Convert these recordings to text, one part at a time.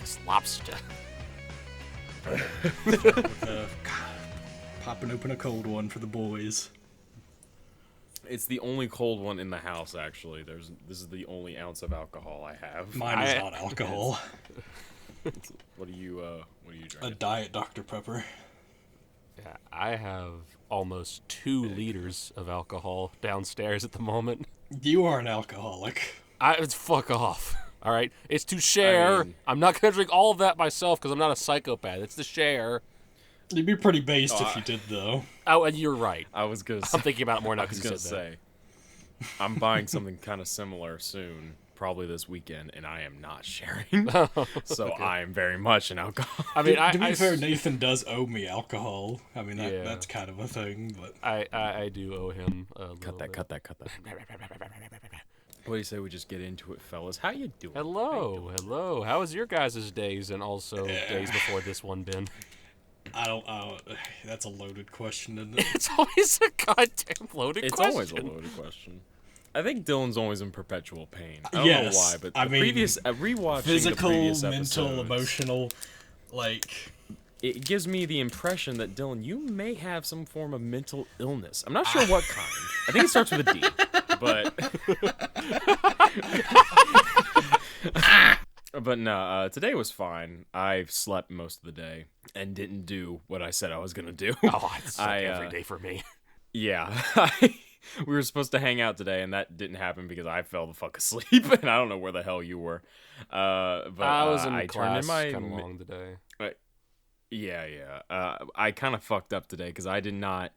Jack's Lobster. Popping open a cold one for the boys. It's the only cold one in the house, actually. This is the only ounce of alcohol I have. Mine is not alcohol. What are you drinking? A Diet Dr. Pepper. Yeah, I have almost 2 liters of alcohol downstairs at the moment. You are an alcoholic. It's fuck off. All right, it's to share. I'm not gonna drink all of that myself because I'm not a psychopath. It's to share. You'd be pretty based if you did, though. Oh, and you're right. I'm thinking about it more now because you said that. I'm buying something kind of similar soon, probably this weekend, and I am not sharing. So okay. I am very much an alcoholic. I mean, to be fair, Nathan does owe me alcohol. I mean, that's kind of a thing, but I do owe him a cut that. What do you say we just get into it, fellas? How you doing? Hello. How was your guys' days and also days before this one been? I don't. That's a loaded question, isn't it? It's always a goddamn loaded question. It's always a loaded question. I think Dylan's always in perpetual pain. I don't know why, but rewatching physical, the previous episodes, mental, emotional, it gives me the impression that Dylan, you may have some form of mental illness. I'm not sure what kind. I think it starts with a D, but. But no, today was fine. I slept most of the day and didn't do what I said I was gonna do. Oh, it's like every day for me. Yeah, we were supposed to hang out today, and that didn't happen because I fell the fuck asleep, and I don't know where the hell you were. But I was in class kind of long today. I kind of fucked up today because I did not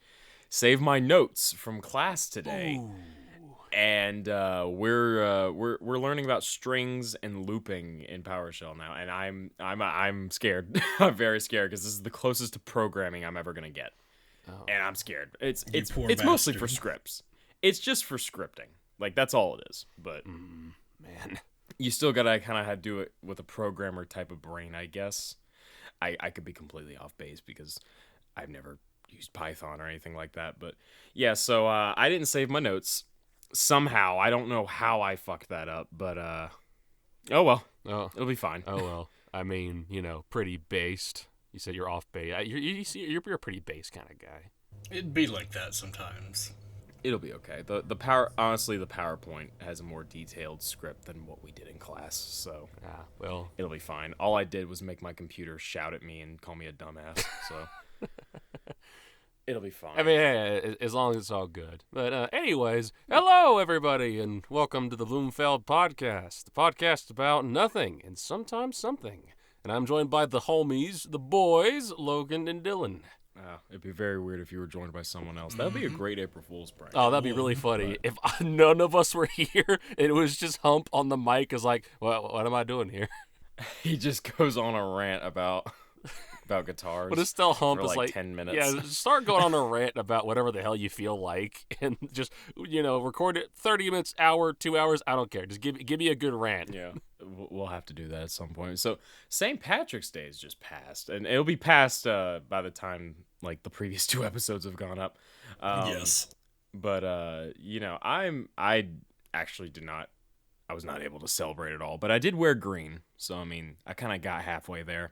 save my notes from class today. Ooh. And we're learning about strings and looping in PowerShell now, and I'm scared. I'm very scared because this is the closest to programming I'm ever gonna get, and I'm scared. It's mostly for scripts. It's just for scripting, like that's all it is. But man, you still gotta kind of do it with a programmer type of brain, I guess. I could be completely off base because I've never used Python or anything like that. But yeah, so I didn't save my notes. Somehow, I don't know how I fucked that up, but oh well, it'll be fine. Oh well, I mean, pretty based. You said you're off base. You're a pretty base kind of guy. It'd be like that sometimes. It'll be okay. The PowerPoint has a more detailed script than what we did in class, so well, it'll be fine. All I did was make my computer shout at me and call me a dumbass, so. It'll be fine. I mean, as long as it's all good. But anyways, hello, everybody, and welcome to the Bloomfeld podcast. The podcast about nothing and sometimes something. And I'm joined by the homies, the boys, Logan and Dylan. It'd be very weird if you were joined by someone else. That'd be a great April Fool's prank. Oh, that'd be really funny. If none of us were here, and it was just Hump on the mic is like, well, what am I doing here? He just goes on a rant about guitars. But it's still Hump for is like 10 minutes. Yeah, start going on a rant about whatever the hell you feel like, and just record it 30 minutes, hour, 2 hours. I don't care. Just give me a good rant. Yeah, we'll have to do that at some point. So St. Patrick's Day is just passed, and it'll be passed by the time like the previous 2 episodes have gone up. Yes, but I actually did not. I was not able to celebrate at all, but I did wear green, so I mean, I kind of got halfway there.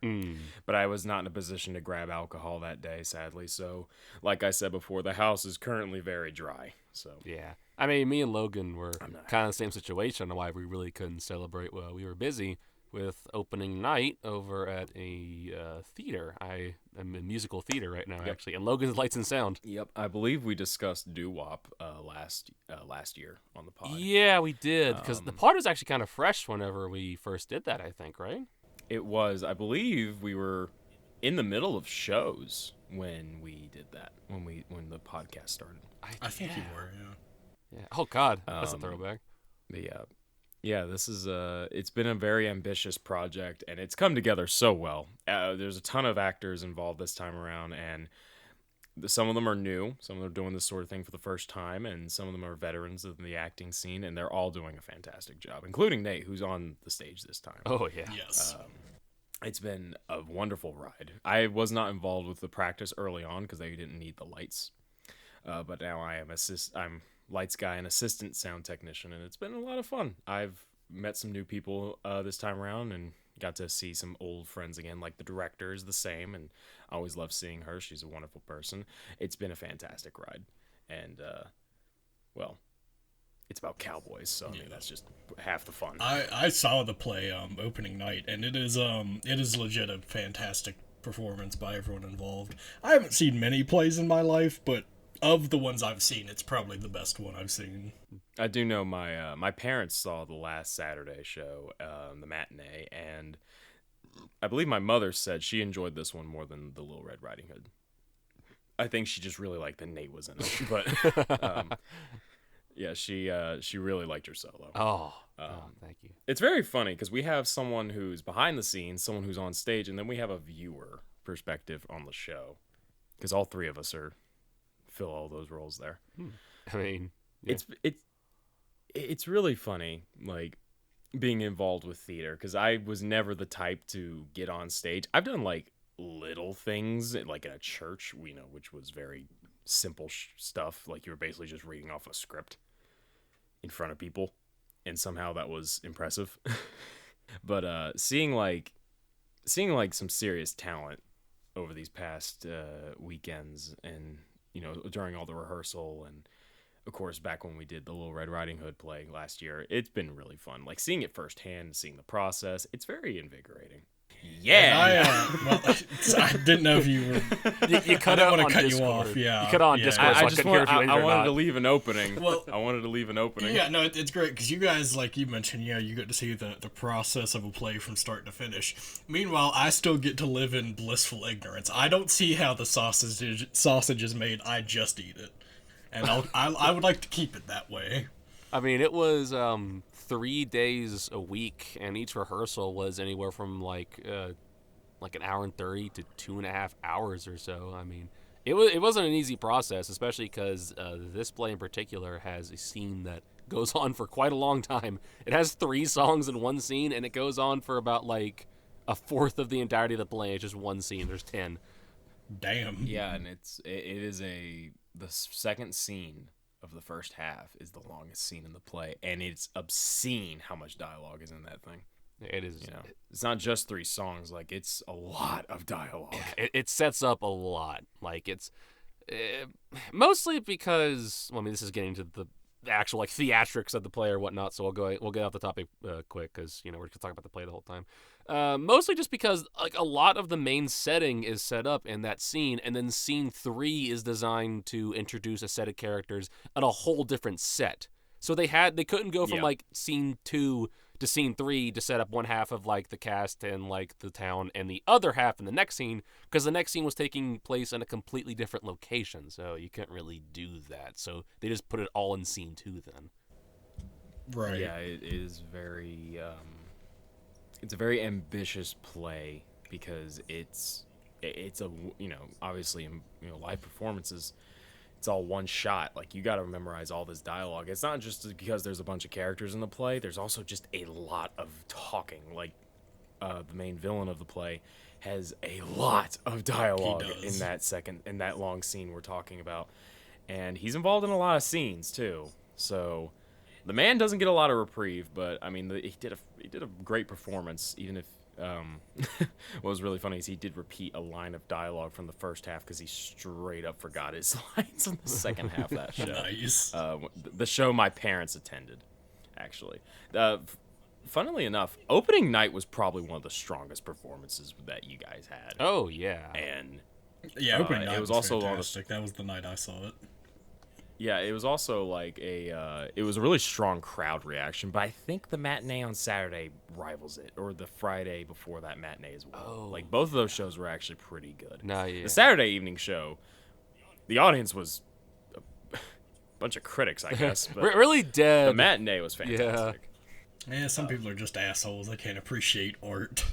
But I was not in a position to grab alcohol that day, sadly. So, like I said before, the house is currently very dry. So yeah, I mean, me and Logan were kind of the same situation. Why we really couldn't celebrate. Well, we were busy with opening night over at a theater. I am in musical theater right now, actually, and Logan's Lights and Sound. Yep, I believe we discussed doo-wop last year on the pod. Yeah, we did, because the pod was actually kind of fresh whenever we first did that, I think, right? It was. I believe we were in the middle of shows when we did that, when the podcast started. I think you were, yeah. Oh, God, that's a throwback. Yeah, this is it's been a very ambitious project, and it's come together so well. There's a ton of actors involved this time around, and some of them are new. Some of them are doing this sort of thing for the first time, and some of them are veterans of the acting scene, and they're all doing a fantastic job, including Nate, who's on the stage this time. Oh, yeah. Yes. It's been a wonderful ride. I was not involved with the practice early on because they didn't need the lights, but now I'm lights guy and assistant sound technician, and it's been a lot of fun. I've met some new people this time around, and got to see some old friends again. Like the director is the same, and I always love seeing her. She's a wonderful person. It's been a fantastic ride, and well, it's about cowboys, so I mean that's just half the fun. I saw the play opening night, and it is legit a fantastic performance by everyone involved. I haven't seen many plays in my life, but of the ones I've seen, it's probably the best one I've seen. I do know my parents saw the last Saturday show, the matinee, and I believe my mother said she enjoyed this one more than the Little Red Riding Hood. I think she just really liked that Nate was in it, but yeah, she really liked her solo. Thank you. It's very funny because we have someone who's behind the scenes, someone who's on stage, and then we have a viewer perspective on the show because all three of us fill all those roles there. I mean, yeah. It's really funny, like being involved with theater, because I was never the type to get on stage. I've done like little things, like in a church, which was very simple stuff. Like you were basically just reading off a script in front of people, and somehow that was impressive. But seeing some serious talent over these past weekends, and during all the rehearsal, and of course back when we did the Little Red Riding Hood play last year, it's been really fun. Like seeing it firsthand, seeing the process, it's very invigorating. Yeah. I didn't know if you were. You cut out on cut Discord. you off. Yeah. You cut on Discord. So I wanted to leave an opening. Well, I wanted to leave an opening. Yeah, no, it's great because you guys, like you mentioned, you get to see the process of a play from start to finish. Meanwhile, I still get to live in blissful ignorance. I don't see how the sausage is made. I just eat it, and I would like to keep it that way. I mean, it was 3 days a week, and each rehearsal was anywhere from like an hour and 30 to 2.5 hours or so. I mean, it wasn't an easy process, especially because this play in particular has a scene that goes on for quite a long time. It has 3 songs in one scene, and it goes on for about like a fourth of the entirety of the play. It's just one scene. There's 10. Damn. Yeah, and it is the second scene of the first half is the longest scene in the play, and it's obscene how much dialogue is in that thing. It is. It's not just 3 songs. Like, it's a lot of dialogue. It sets up a lot. Like, it's mostly because, well, I mean, this is getting to the actual like theatrics of the play or whatnot. So we'll get off the topic quick because we're gonna talk about the play the whole time. Mostly just because like a lot of the main setting is set up in that scene, and then scene 3 is designed to introduce a set of characters on a whole different set. So they couldn't go from like scene 2 to scene 3 to set up one half of like the cast and like the town, and the other half in the next scene, because the next scene was taking place in a completely different location. So you couldn't really do that. So they just put it all in scene 2 then. Right. Yeah, it is very. It's a very ambitious play because it's a obviously live performances. It's all one shot. Like, you got to memorize all this dialogue. It's not just because there's a bunch of characters in the play. There's also just a lot of talking. Like, the main villain of the play has a lot of dialogue in that long scene we're talking about. And he's involved in a lot of scenes, too. So the man doesn't get a lot of reprieve, but, I mean, he did a great performance, even if what was really funny is he did repeat a line of dialogue from the first half because he straight up forgot his lines in the second half of that show. Nice. The show my parents attended, actually. Funnily enough, opening night was probably one of the strongest performances that you guys had. Oh, yeah. And yeah, opening night was also fantastic. That was the night I saw it. Yeah, it was also like it was a really strong crowd reaction, but I think the matinee on Saturday rivals it, or the Friday before that matinee as well. Oh, like, both of those shows were actually pretty good. No, yeah. The Saturday evening show, the audience was a bunch of critics, I guess. But really dead. The matinee was fantastic. Yeah, some people are just assholes. They can't appreciate art.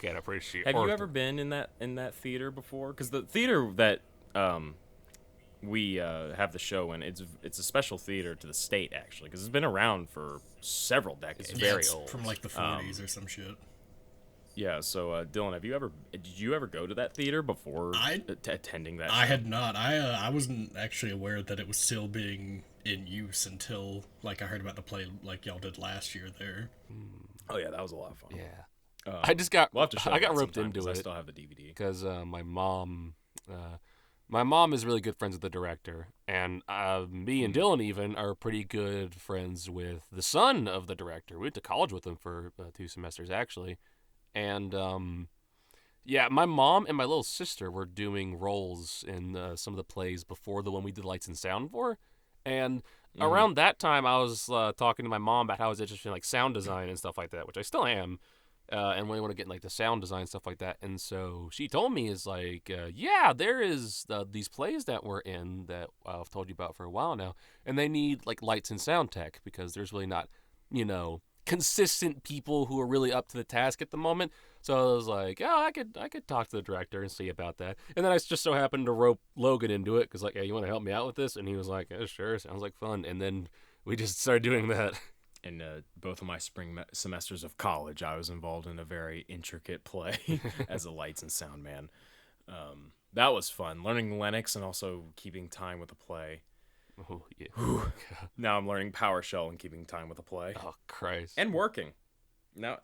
Can't appreciate Have art. you ever been in that theater before? Because the theater that we have the show in, it's a special theater to the state, actually, because it's been around for several decades. It's very old. From like the 40s or some shit. Yeah, so Dylan, did you ever go to that theater before attending that show? I had not. I wasn't actually aware that it was still being in use until like I heard about the play like y'all did last year there. Oh yeah, that was a lot of fun. Yeah. I just got We'll have to show I got that roped sometime, into 'cause I it still have the DVD. because my mom is really good friends with the director, and me and Dylan even are pretty good friends with the son of the director. We went to college with him for 2 semesters actually, and yeah, my mom and my little sister were doing roles in some of the plays before the one we did lights and sound for, and around that time I was talking to my mom about how I was interested in like sound design and stuff like that, which I still am. And really want to get in, like the sound design stuff like that. And so she told me is like, yeah, there is these plays that we're in that I've told you about for a while now, and they need like lights and sound tech because there's really not, consistent people who are really up to the task at the moment. So I was like, oh, I could talk to the director and see about that. And then I just so happened to rope Logan into it because like, hey, you want to help me out with this? And he was like, yeah, sure, sounds like fun. And then we just started doing that. In both of my spring semesters of college, I was involved in a very intricate play as a lights and sound man. That was fun, learning Linux and also keeping time with the play. Oh, yeah. Now I'm learning PowerShell and keeping time with the play. Oh, Christ. And working. Now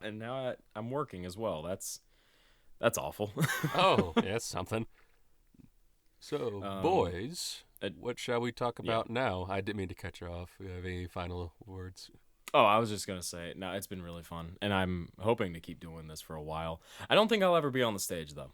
I'm working as well. That's awful. Oh, yeah, that's something. So, boys, what shall we talk about now? I didn't mean to cut you off. Do you have any final words? Oh, I was just going to say, no, it's been really fun, and I'm hoping to keep doing this for a while. I don't think I'll ever be on the stage, though.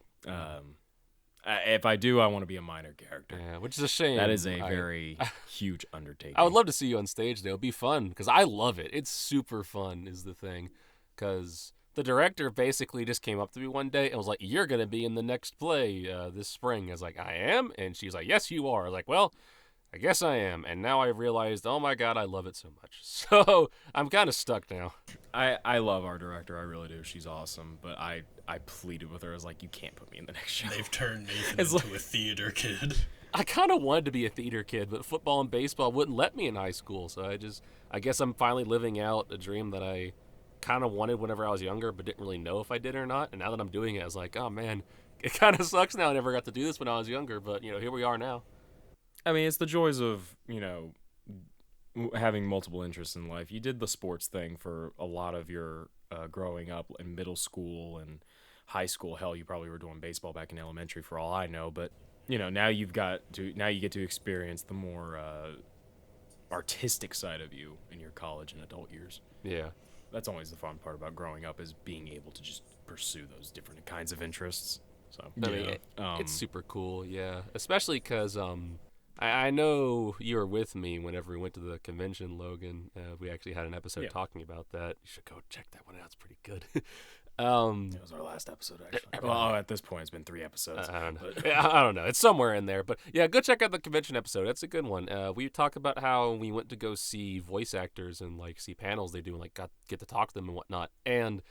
If I do, I want to be a minor character. Yeah, which is a shame. That is a very huge undertaking. I would love to see you on stage, though. It'd be fun, because I love it. It's super fun, is the thing. Because the director basically just came up to me one day and was like, you're going to be in the next play this spring. I was like, I am? And she's like, yes, you are. I was like, well, I guess I am. And now I realized, oh my God, I love it so much. So I'm kind of stuck now. I love our director. I really do. She's awesome. But I pleaded with her. I was like, you can't put me in the next show. They've turned Nathan into a theater kid. I kind of wanted to be a theater kid, but football and baseball wouldn't let me in high school. So I guess I'm finally living out a dream that I kind of wanted whenever I was younger, but didn't really know if I did or not. And now that I'm doing it, I was like, oh man, it kind of sucks now I never got to do this when I was younger. But, here we are now. I mean, it's the joys of, having multiple interests in life. You did the sports thing for a lot of your growing up in middle school and high school. Hell, you probably were doing baseball back in elementary for all I know. But, now you get to experience the more artistic side of you in your college and adult years. Yeah. That's always the fun part about growing up is being able to just pursue those different kinds of interests. So, I mean, it's super cool, yeah. Especially because I know you were with me whenever we went to the convention, Logan. We actually had an episode talking about that. You should go check that one out. It's pretty good. It was our last episode, actually. Well, at this point, it's been 3 episodes. I don't know. I don't know. It's somewhere in there. But yeah, go check out the convention episode. That's a good one. We talk about how we went to go see voice actors and like see panels they do and like get to talk to them and whatnot. And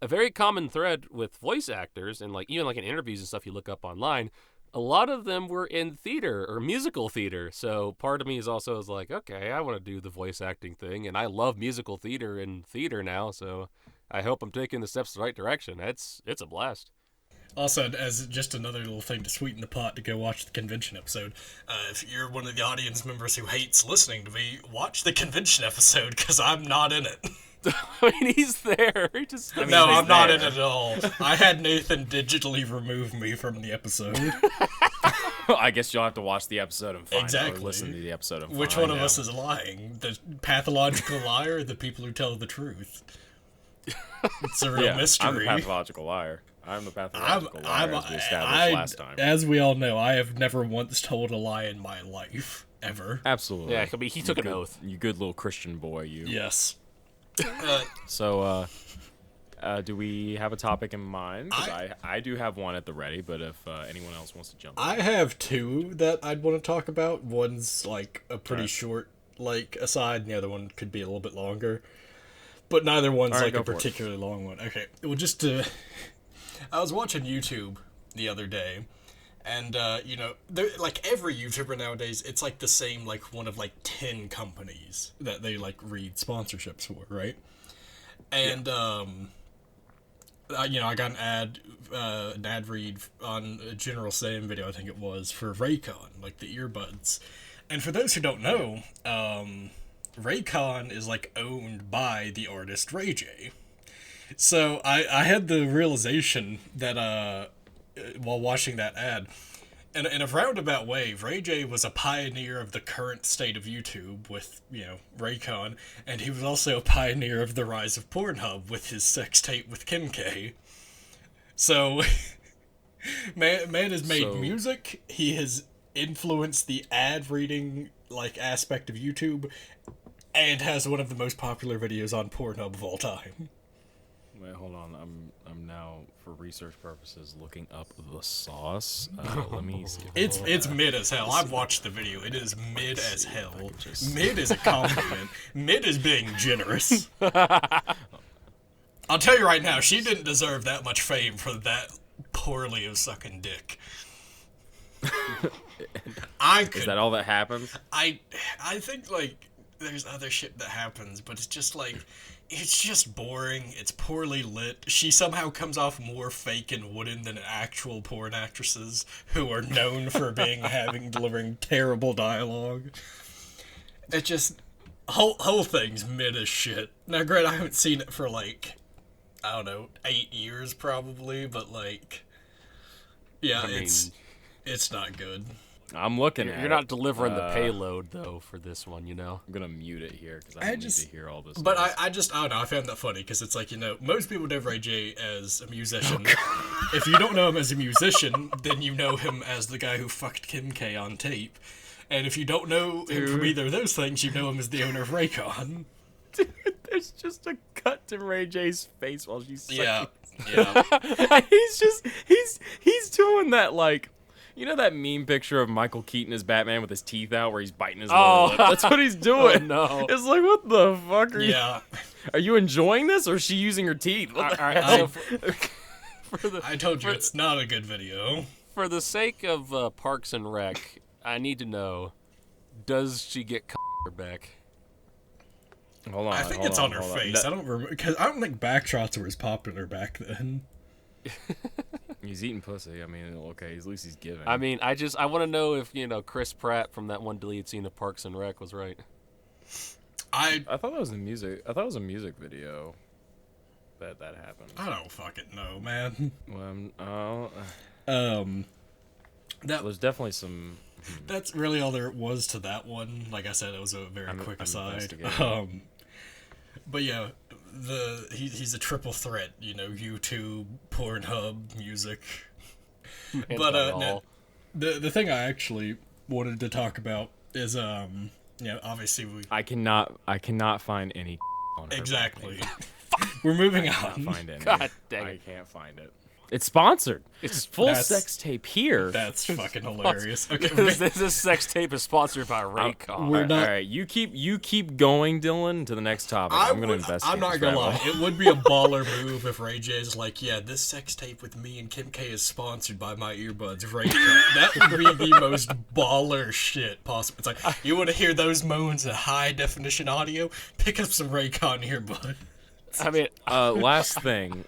a very common thread with voice actors and like even like in interviews and stuff you look up online, a lot of them were in theater or musical theater. So part of me is also like, okay, I want to do the voice acting thing, and I love musical theater and theater now. So I hope I'm taking the steps the right direction. It's a blast. Also, as just another little thing to sweeten the pot to go watch the convention episode, if you're one of the audience members who hates listening to me, watch the convention episode, because I'm not in it. I mean, he's there. No, I'm not in it at all. I had Nathan digitally remove me from the episode. I guess you'll have to watch the episode and find Exactly. or listen to the episode and Which find one of out. us is lying? The pathological liar or the people who tell the truth? It's a real mystery. I'm the pathological liar. I'm the pathological liar, as we established last time. As we all know, I have never once told a lie in my life. Ever. Absolutely. Yeah, he took an oath. You good little Christian boy, you. Yes. So, do we have a topic in mind? 'Cause I do have one at the ready, but if anyone else wants to jump in. I have 2 that I'd want to talk about. One's like a pretty short, like, aside, and the other one could be a little bit longer. But neither one's All right, like a go for it. particularly long one. Okay, well, I was watching YouTube the other day, and like every YouTuber nowadays, it's like the same, like one of like 10 companies that they like read sponsorships for, right? And I got an ad read on a General Sam video, I think it was, for Raycon, like the earbuds. And for those who don't know, Raycon is like owned by the artist Ray J. So I had the realization that while watching that ad, in a roundabout way, Ray J was a pioneer of the current state of YouTube with, Raycon, and he was also a pioneer of the rise of Pornhub with his sex tape with Kim K. So, man has made music, he has influenced the ad reading, aspect of YouTube, and has one of the most popular videos on Pornhub of all time. Wait, hold on. I'm now, for research purposes, looking up the sauce. Let me see. It's mid as hell. I've watched the video. It is mid as hell. Mid is a compliment. Mid is being generous. I'll tell you right now, she didn't deserve that much fame for that poorly of sucking dick. Is that all that happens? I think there's other shit that happens, but it's just it's just boring. It's poorly lit. She somehow comes off more fake and wooden than actual porn actresses who are known for delivering terrible dialogue. It just whole thing's mid as shit. Now, granted, I haven't seen it for I don't know, 8 years probably, but it's not good. I'm looking at it. You're not delivering the payload, though, for this one, I'm going to mute it here because I don't need to hear all this. But I don't know, I found that funny because it's most people know Ray J as a musician. If you don't know him as a musician, then you know him as the guy who fucked Kim K on tape. And if you don't know him from either of those things, you know him as the owner of Raycon. Dude, there's just a cut to Ray J's face while she's singing. Yeah. he's doing that you know that meme picture of Michael Keaton as Batman with his teeth out where he's biting his lower lip? That's what he's doing. Oh, no. It's what the fuck are you? Yeah. Are you enjoying this or is she using her teeth? What the All right, I told you it's not a good video. For the sake of Parks and Rec, I need to know, does she get her back? Hold on. I think it's on her face. I don't remember because I don't think backshots were as popular back then. He's eating pussy. I mean, okay, at least he's giving. I mean, I want to know if Chris Pratt from that one deleted scene of Parks and Rec was right. I thought that was the music. I thought it was a music video that happened. I don't fucking know, man. There's definitely some. That's really all there was to that one. Like I said, it was a very quick aside. But yeah, he's a triple threat. YouTube, Pornhub, music. But the thing I actually wanted to talk about is obviously I cannot find any on her. Exactly. We're moving on. I can't find any. God dang it. I can't find it. It's sponsored. It's full sex tape here. That's fucking hilarious. Okay, this sex tape is sponsored by Raycon. We're not. All right, you keep going, Dylan, to the next topic. I'm going to investigate. I'm not gonna lie. It would be a baller move if Ray J's this sex tape with me and Kim K is sponsored by my earbuds, Raycon. That would be the most baller shit possible. It's you want to hear those moans in high definition audio? Pick up some Raycon earbuds. I mean, last thing.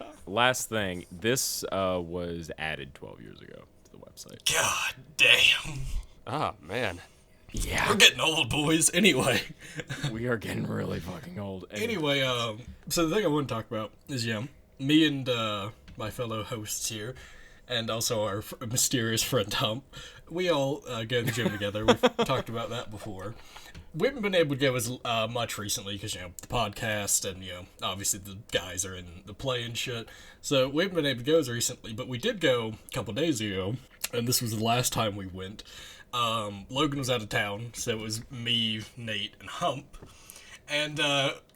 This was added 12 years ago to the website. God damn. oh man. Yeah. We're getting old, boys. Anyway. We are getting really fucking old. Anyway, so the thing I want to talk about is, me and my fellow hosts here, and also our mysterious friend Hump, we all go to the gym together. We've talked about that before. We haven't been able to go as much recently because, the podcast and, obviously the guys are in the play and shit. So we haven't been able to go as recently, but we did go a couple days ago, and this was the last time we went. Logan was out of town, so it was me, Nate, and Hump. And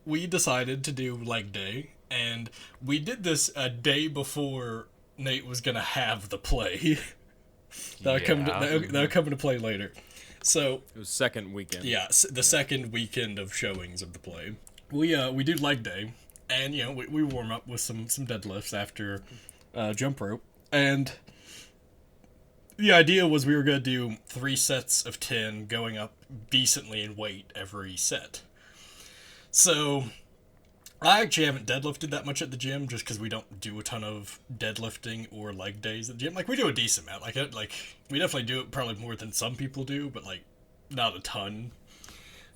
we decided to do leg day, and we did this a day before Nate was going to have the play. That'll come into play later. So it was second weekend. Yeah, the second weekend of showings of the play. We do leg day, and we warm up with some deadlifts after jump rope, and the idea was we were gonna do 3 sets of 10, going up decently in weight every set. So I actually haven't deadlifted that much at the gym just because we don't do a ton of deadlifting or leg days at the gym. We do a decent amount. We definitely do it probably more than some people do, but not a ton.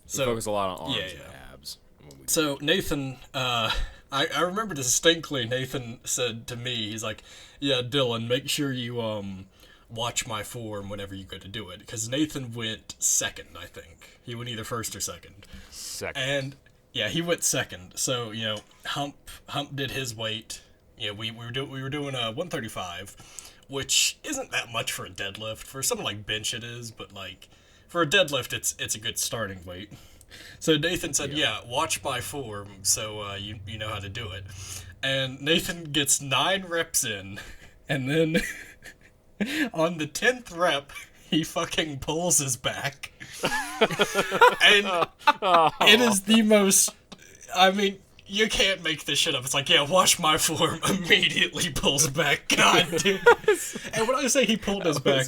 So we focus a lot on arms and abs. So Nathan, I I remember distinctly Nathan said to me, he's like, yeah, Dylan, make sure you watch my form whenever you go to do it, because Nathan went second, I think. He went either first or second. Second. And yeah, he went second. So, Hump did his weight. We were doing a 135, which isn't that much for a deadlift. For something like bench it is, but like for a deadlift it's a good starting weight. So Nathan said, yeah, watch my form so you know how to do it. And Nathan gets 9 reps in, and then on the 10th rep, he fucking pulls his back. And it is the most, I mean, you can't make this shit up. It's like, yeah, watch my form, immediately pulls back. God, dude. And when I say he pulled his back,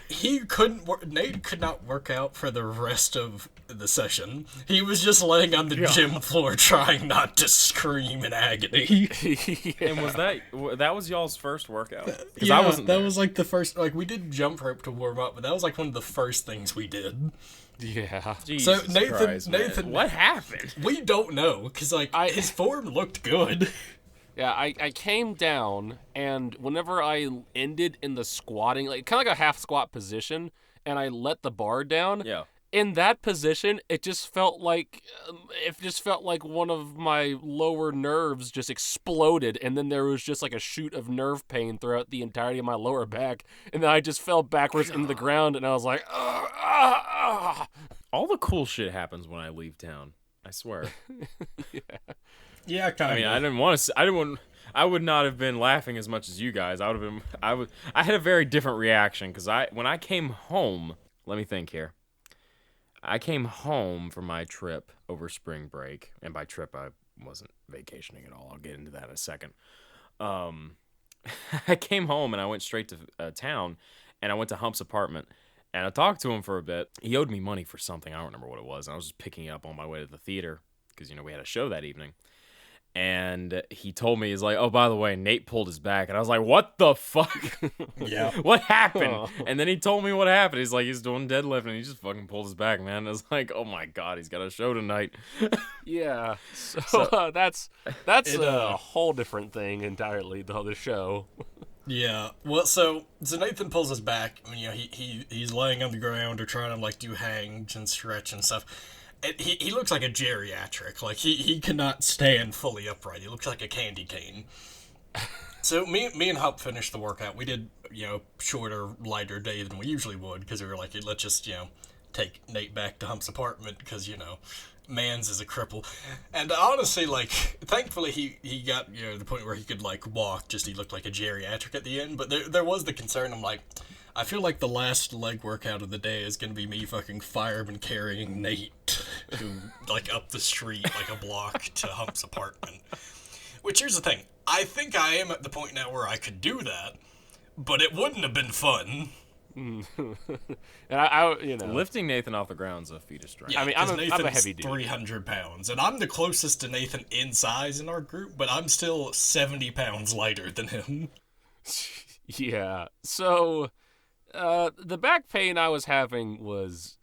he couldn't Nate could not work out for the rest of the session. He was just laying on the gym floor trying not to scream in agony. And that was y'all's first workout? Yeah, I wasn't there. Was like the first, like we did jump rope to warm up, but that was like one of the first things we did. Yeah. Jesus so Nathan, what happened? We don't know, because like his form looked good. Yeah, I came down, and whenever I ended in the squatting, like kind of like a half squat position, and I let the bar down. Yeah. In that position, it just felt like one of my lower nerves just exploded, and then there was just like a shoot of nerve pain throughout the entirety of my lower back, and then I just fell backwards into the ground, and I was like, All the cool shit happens when I leave town. I swear. Yeah, kind of. I mean, I would not have been laughing as much as you guys. I had a very different reaction, because when I came home, let me think here. I came home from my trip over spring break, and by trip I wasn't vacationing at all. I'll get into that in a second. I came home and I went straight to town, and I went to Hump's apartment, and I talked to him for a bit. He owed me money for something. I don't remember what it was, and I was just picking it up on my way to the theater, because we had a show that evening. And he told me, he's like, oh, by the way, Nate pulled his back. And I was like, what the fuck? Yeah. What happened? And then he told me what happened. He's like, he's doing deadlift, and he just fucking pulled his back, man. I was like, oh my God, he's got a show tonight. Yeah. So that's a whole different thing entirely, the show. Yeah. Well, so Nathan pulls his back. I mean, he's laying on the ground or trying to like do hangs and stretch and stuff. He looks like a geriatric. Like, he cannot stand fully upright. He looks like a candy cane. So me and Hup finished the workout. We did, shorter, lighter day than we usually would, because we were like, let's just, take Nate back to Hump's apartment, because, Mans is a cripple. And honestly, like, thankfully he got, the point where he could, like, walk, just he looked like a geriatric at the end. But there was the concern, I'm like, I feel like the last leg workout of the day is going to be me fucking fireman carrying Nate like up the street like a block to Hump's apartment. Which, here's the thing. I think I am at the point now where I could do that, but it wouldn't have been fun. And I lifting Nathan off the ground's a feat of strength. Yeah, I mean, I'm a heavy dude. 300 pounds, and I'm the closest to Nathan in size in our group, but I'm still 70 pounds lighter than him. Yeah. So the back pain I was having was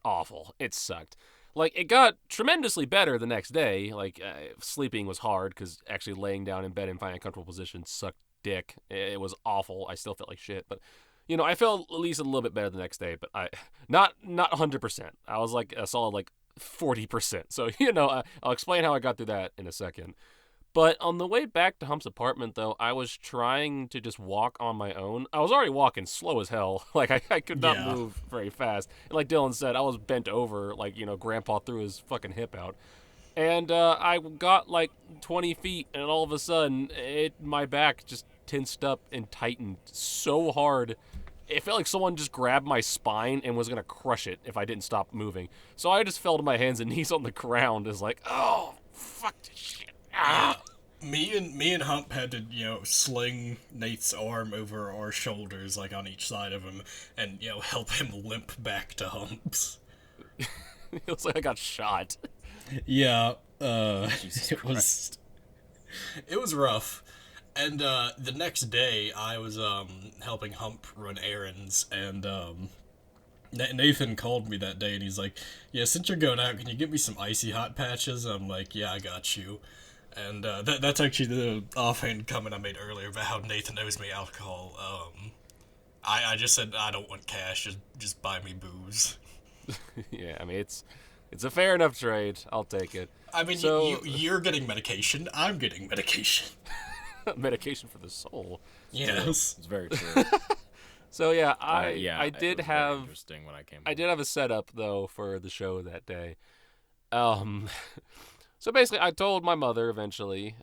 awful. It sucked. Like, it got tremendously better the next day. Like, sleeping was hard, because actually laying down in bed and finding a comfortable position sucked dick. It was awful. I still felt like shit, but I felt at least a little bit better the next day, but not 100%. I was like a solid like 40%. So, I'll explain how I got through that in a second. But on the way back to Hump's apartment, though, I was trying to just walk on my own. I was already walking slow as hell. Like, I could not move very fast. And like Dylan said, I was bent over, like, Grandpa threw his fucking hip out. And I got, like, 20 feet, and all of a sudden, my back just tensed up and tightened so hard. It felt like someone just grabbed my spine and was going to crush it if I didn't stop moving. So I just fell to my hands and knees on the ground. It's like, oh, fuck this shit. Ah. Me and Hump had to, sling Nate's arm over our shoulders, like on each side of him, and, help him limp back to Hump's. It was like I got shot. Yeah, Jesus Christ. It was rough. And the next day, I was helping Hump run errands, and Nathan called me that day, and he's like, yeah, since you're going out, can you get me some icy hot patches? I'm like, yeah, I got you. And that's actually the offhand comment I made earlier about how Nathan owes me alcohol. I just said I don't want cash, just buy me booze. Yeah, I mean it's a fair enough trade. I'll take it. I mean, So you're getting medication. I'm getting medication. medication for the soul. Yes. It's very true. So yeah, Yeah, I it did was very have interesting when I came. I did have a setup though for the show that day. Um, so basically, I told my mother eventually.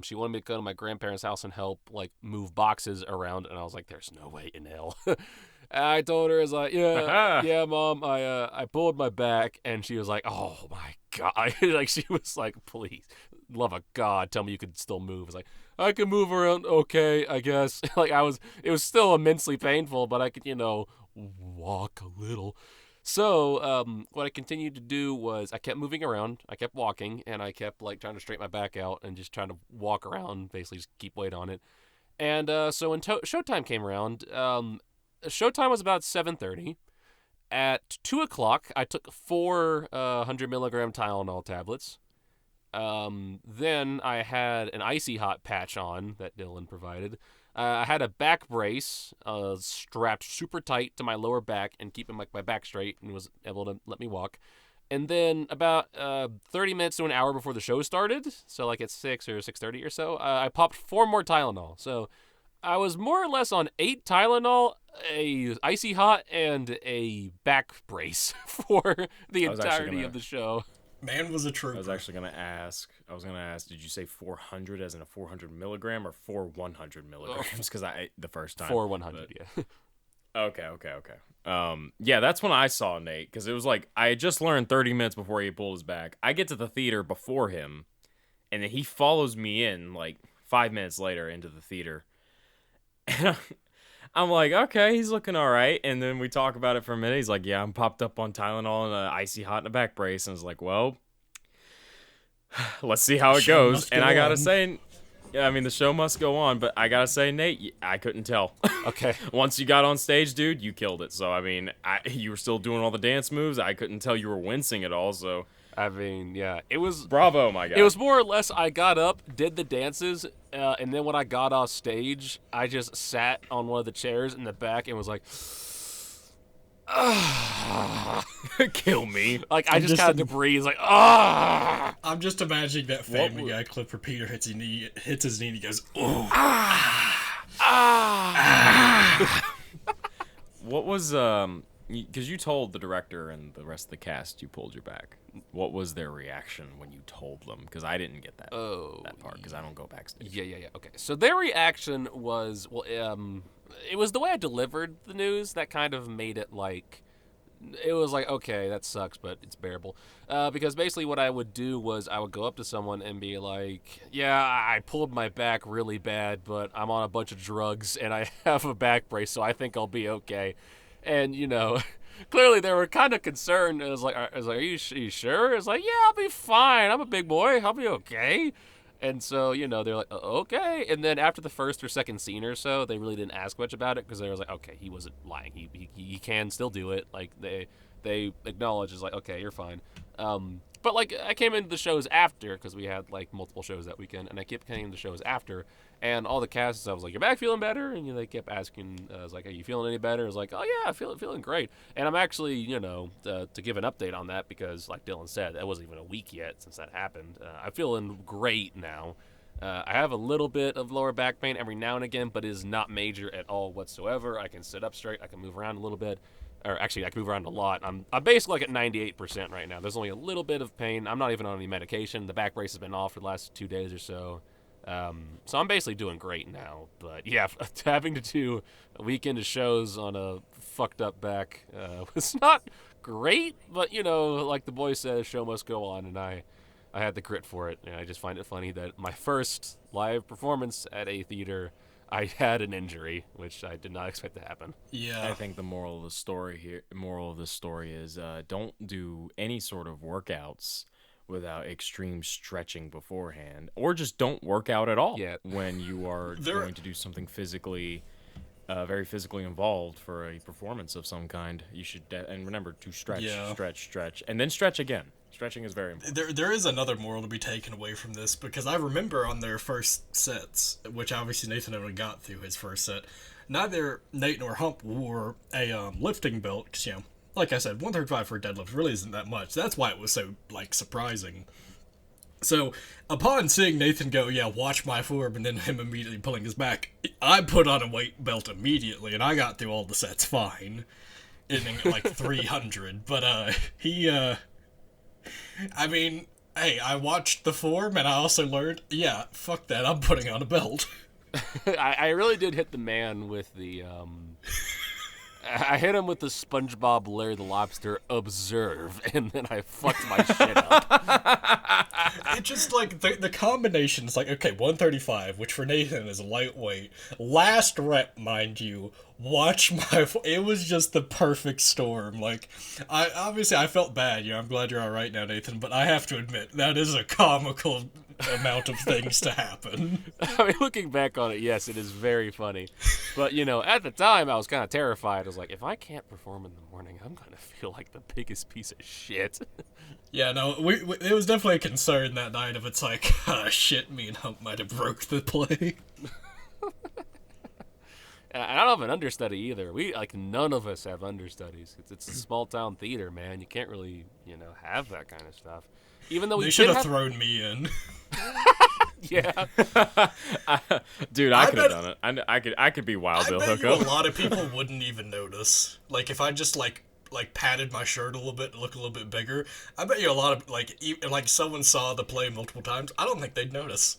She wanted me to go to my grandparents' house and help like move boxes around, and I was like, "There's no way in hell." And I told her, "It's like, yeah, yeah, mom, I pulled my back," and she was like, "Oh my god!" Like she was like, "Please, love of God, tell me you could still move." It's like I can move around, okay, I guess. Like it was still immensely painful, but I could, walk a little. So, what I continued to do was I kept moving around, I kept walking, and I kept like trying to straighten my back out and just trying to walk around, basically just keep weight on it. And so when showtime came around, showtime was about 7:30. At 2 o'clock, I took four 100 milligram Tylenol tablets. Then I had an icy hot patch on that Dylan provided. I had a back brace strapped super tight to my lower back and keeping my back straight and was able to let me walk. And then about 30 minutes to an hour before the show started, so like at 6 or 6:30 or so, I popped four more Tylenol. So I was more or less on 8 Tylenol, a icy hot, and a back brace for the entirety of the show. Man was a trooper. I was actually gonna ask. Did you say 400 as in a 400 milligram or 100 milligrams? Because the first time 100, yeah. Okay. Yeah, that's when I saw Nate, because it was like I had just learned 30 minutes before he pulled his back. I get to the theater before him, and then he follows me in like 5 minutes later into the theater. And I'm like, okay, he's looking all right. And then we talk about it for a minute. He's like, yeah, I'm popped up on Tylenol and an icy hot and a back brace. And I was like, well, let's see how it goes. And I gotta say, yeah, I mean, the show must go on, but I gotta say, Nate, I couldn't tell. Okay. Once you got on stage, dude, you killed it. So, I mean, you were still doing all the dance moves. I couldn't tell you were wincing at all, so. I mean, yeah, it was... Bravo, my guy. It was more or less I got up, did the dances, and then when I got off stage, I just sat on one of the chairs in the back and was like... Kill me. Like, I just kind of breathe, like, ah! I'm just imagining that Family Guy clip where Peter hits his knee and he goes, oh. What was, because you told the director and the rest of the cast you pulled your back. What was their reaction when you told them? Because I didn't get that part, because I don't go backstage. Yeah. Okay. So their reaction was, well, it was the way I delivered the news that kind of made it like, it was like, okay, that sucks, but it's bearable. Because basically what I would do was I would go up to someone and be like, yeah, I pulled my back really bad, but I'm on a bunch of drugs and I have a back brace, so I think I'll be okay. And, clearly they were kind of concerned. It was like, are you sure? It's like, yeah, I'll be fine. I'm a big boy. I'll be okay. And so, they're like, okay. And then after the first or second scene or so, they really didn't ask much about it because they was like, okay, he wasn't lying. He can still do it. Like, they acknowledge, it's like, okay, you're fine. But, like, I came into the shows after because we had, like, multiple shows that weekend. And I kept coming into the shows after. And all the cast, I was like, your back feeling better? And they kept asking, I was like, are you feeling any better? I was like, oh, yeah, feeling great. And I'm actually, to give an update on that because, like Dylan said, that wasn't even a week yet since that happened. I'm feeling great now. I have a little bit of lower back pain every now and again, but it is not major at all whatsoever. I can sit up straight. I can move around a little bit. Or actually, I can move around a lot. I'm basically like at 98% right now. There's only a little bit of pain. I'm not even on any medication. The back brace has been off for the last 2 days or so. So I'm basically doing great now. But yeah, having to do a weekend of shows on a fucked up back was not great. But, like the boy says, show must go on. And I had the grit for it. And I just find it funny that my first live performance at a theater, I had an injury, which I did not expect to happen. Yeah. I think the moral of the story is don't do any sort of workouts without extreme stretching beforehand, or just don't work out at all when you are going to do something physically, very physically involved for a performance of some kind. You should, and remember to stretch, and then stretch again. Stretching is very important. There is another moral to be taken away from this, because I remember on their first sets, which obviously Nathan only got through his first set, neither Nate nor Hump wore a lifting belt, 'cause, like I said, 135 for a deadlift really isn't that much. That's why it was so, surprising. So, upon seeing Nathan go, yeah, watch my form, and then him immediately pulling his back, I put on a weight belt immediately, and I got through all the sets fine, ending at 300. But I mean, hey, I watched the form, and I also learned, yeah, fuck that, I'm putting on a belt. I really did hit the man with the I hit him with the SpongeBob Larry the Lobster observe, and then I fucked my shit up. It's just the combination is okay, 135, which for Nathan is lightweight. Last rep, mind you. Watch it was just the perfect storm. I felt bad. I'm glad you're all right now, Nathan. But I have to admit that is a comical amount of things to happen. I mean, looking back on it, yes, it is very funny. But at the time, I was kind of terrified. I was like, if I can't perform in the morning, I'm gonna feel like the biggest piece of shit. Yeah, no, it was definitely a concern that night of shit, me and Hump might have broke the play. And I don't have an understudy either. None of us have understudies. It's a small town theater, man. You can't really, have that kind of stuff. Even though they should have thrown me in. Yeah. Dude, I could have done it. I could be Wild Bill Hookup. A lot of people wouldn't even notice. If I just padded my shirt a little bit to look a little bit bigger, I bet you a lot of someone saw the play multiple times, I don't think they'd notice.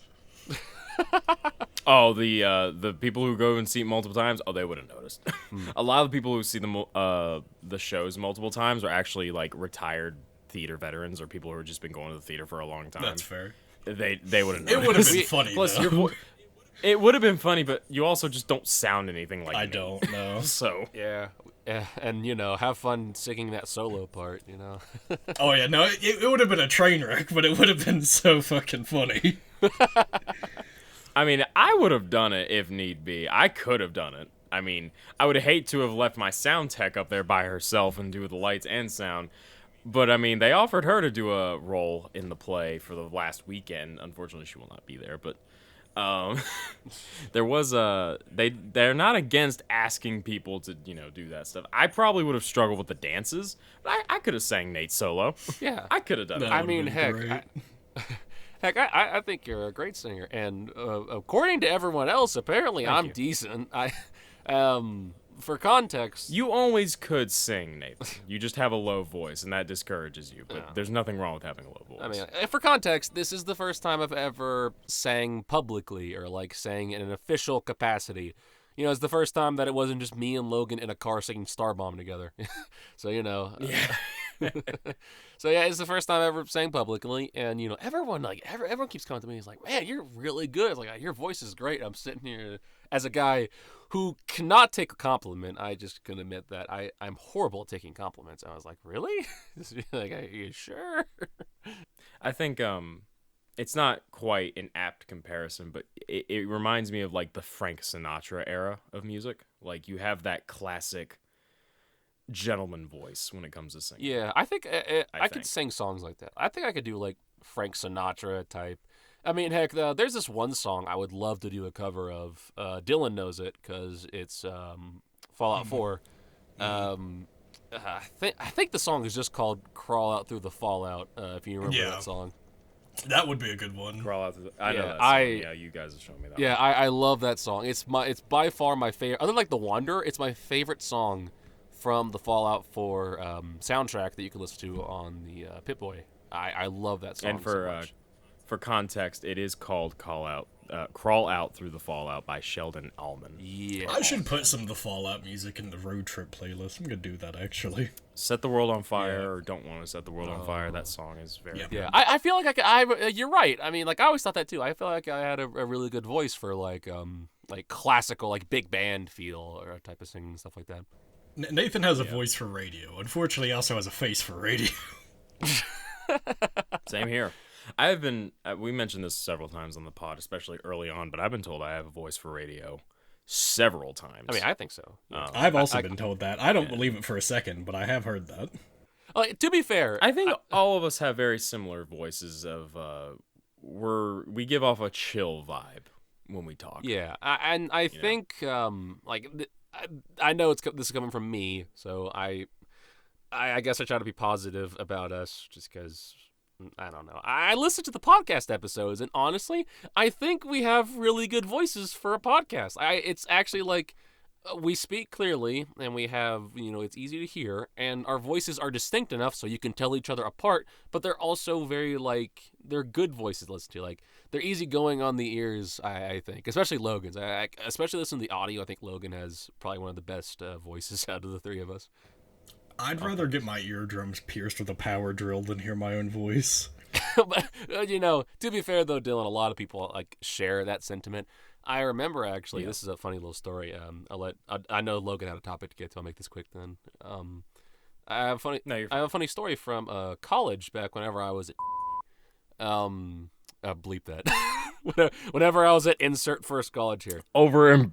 Oh, the people who go and see it multiple times, they would have noticed. A lot of the people who see the shows multiple times are actually retired theater veterans or people who have just been going to the theater for a long time. That's fair. They would have noticed. It would have been funny. Plus, though. It would have been funny, but you also just don't sound anything like I me. don't know. So yeah, and have fun singing that solo part. Oh yeah, no, it would have been a train wreck, but it would have been so fucking funny. I mean, I would have done it if need be. I could have done it. I mean, I would hate to have left my sound tech up there by herself and do the lights and sound. But, I mean, they offered her to do a role in the play for the last weekend. Unfortunately, she will not be there. But there was they're not against asking people to, do that stuff. I probably would have struggled with the dances. But I could have sang Nate solo. Yeah. I could have done it. I mean, heck, I think you're a great singer. And according to everyone else, apparently I'm decent. For context, you always could sing, Nathan. You just have a low voice, and that discourages you. But there's nothing wrong with having a low voice. I mean, for context, this is the first time I've ever sang publicly or sang in an official capacity. It's the first time that it wasn't just me and Logan in a car singing Star Bomb together. So, Yeah. So yeah, it's the first time I ever sang publicly, and everyone everyone keeps coming to me. He's like, "Man, you're really good." It's like, your voice is great. I'm sitting here as a guy who cannot take a compliment. I just can admit that I'm horrible at taking compliments. And I was like, "Really?" Are you sure? I think it's not quite an apt comparison, but it reminds me of the Frank Sinatra era of music. You have that classic gentleman voice when it comes to singing. Yeah, I think I could sing songs like that. I think I could do Frank Sinatra type. I mean, heck, there's this one song I would love to do a cover of. Dylan knows it because it's Fallout 4. I think the song is just called "Crawl Out Through the Fallout." If you remember that song. That would be a good one. Crawl out through I know that song. Yeah, you guys have shown me that. Yeah, I love that song. It's by far my favorite. Other than The Wanderer, it's my favorite song from the Fallout 4 soundtrack that you can listen to on the Pip-Boy. I love that song. And so much. For context, it is called Crawl Out Through the Fallout by Sheldon Allman. Yeah. I should put some of the Fallout music in the road trip playlist. I'm gonna do that actually. Set the World on Fire or Don't Want to Set the World on Fire. That song is very good. Yeah, I feel like you're right. I mean, I always thought that too. I feel like I had a really good voice for classical big band feel or type of singing and stuff like that. Nathan has a voice for radio. Unfortunately, he also has a face for radio. Same here. I have been, we mentioned this several times on the pod, especially early on, but I've been told I have a voice for radio several times. I mean, I think so. I've also been told that. I don't believe it for a second, but I have heard that. To be fair, I think all of us have very similar voices of we give off a chill vibe when we talk. yeah, and I think I know this is coming from me, so I guess I try to be positive about us, just because I don't know. I listen to the podcast episodes, and honestly, I think we have really good voices for a podcast. It's actually like we speak clearly, and we have, it's easy to hear, and our voices are distinct enough so you can tell each other apart, but they're also very, they're good voices to listen to. Like, they're easy going on the ears, I think, especially Logan's. I especially listen to the audio. I think Logan has probably one of the best voices out of the three of us. I'd rather get my eardrums pierced with a power drill than hear my own voice. But, to be fair, though, Dylan, a lot of people, share that sentiment. I remember, actually, This is a funny little story. I know Logan had a topic to get to. I'll make this quick then. I have a funny. No, you're I have a funny story from college back whenever I was at. Bleep that. Whenever I was at insert first college here. over and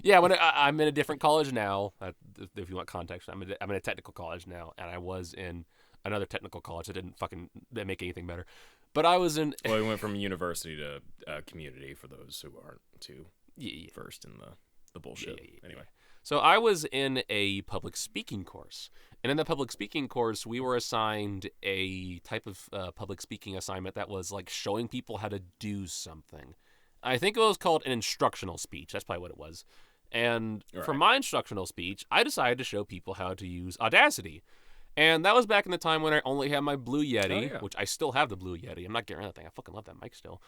Yeah, I'm in a different college now. If you want context, I'm in a technical college now, and I was in another technical college that didn't make anything better. But I was in. Well, we went from university to community for those who aren't too Yeah. versed in the bullshit. Yeah. Anyway, So I was in a public speaking course, and in the public speaking course, we were assigned a type of public speaking assignment that was like showing people how to do something. I think it was called an instructional speech. That's probably what it was. And for my instructional speech, I decided to show people how to use Audacity. And that was back in the time when I only had my Blue Yeti, which I still have the Blue Yeti. I'm not getting rid of that thing. I fucking love that mic still.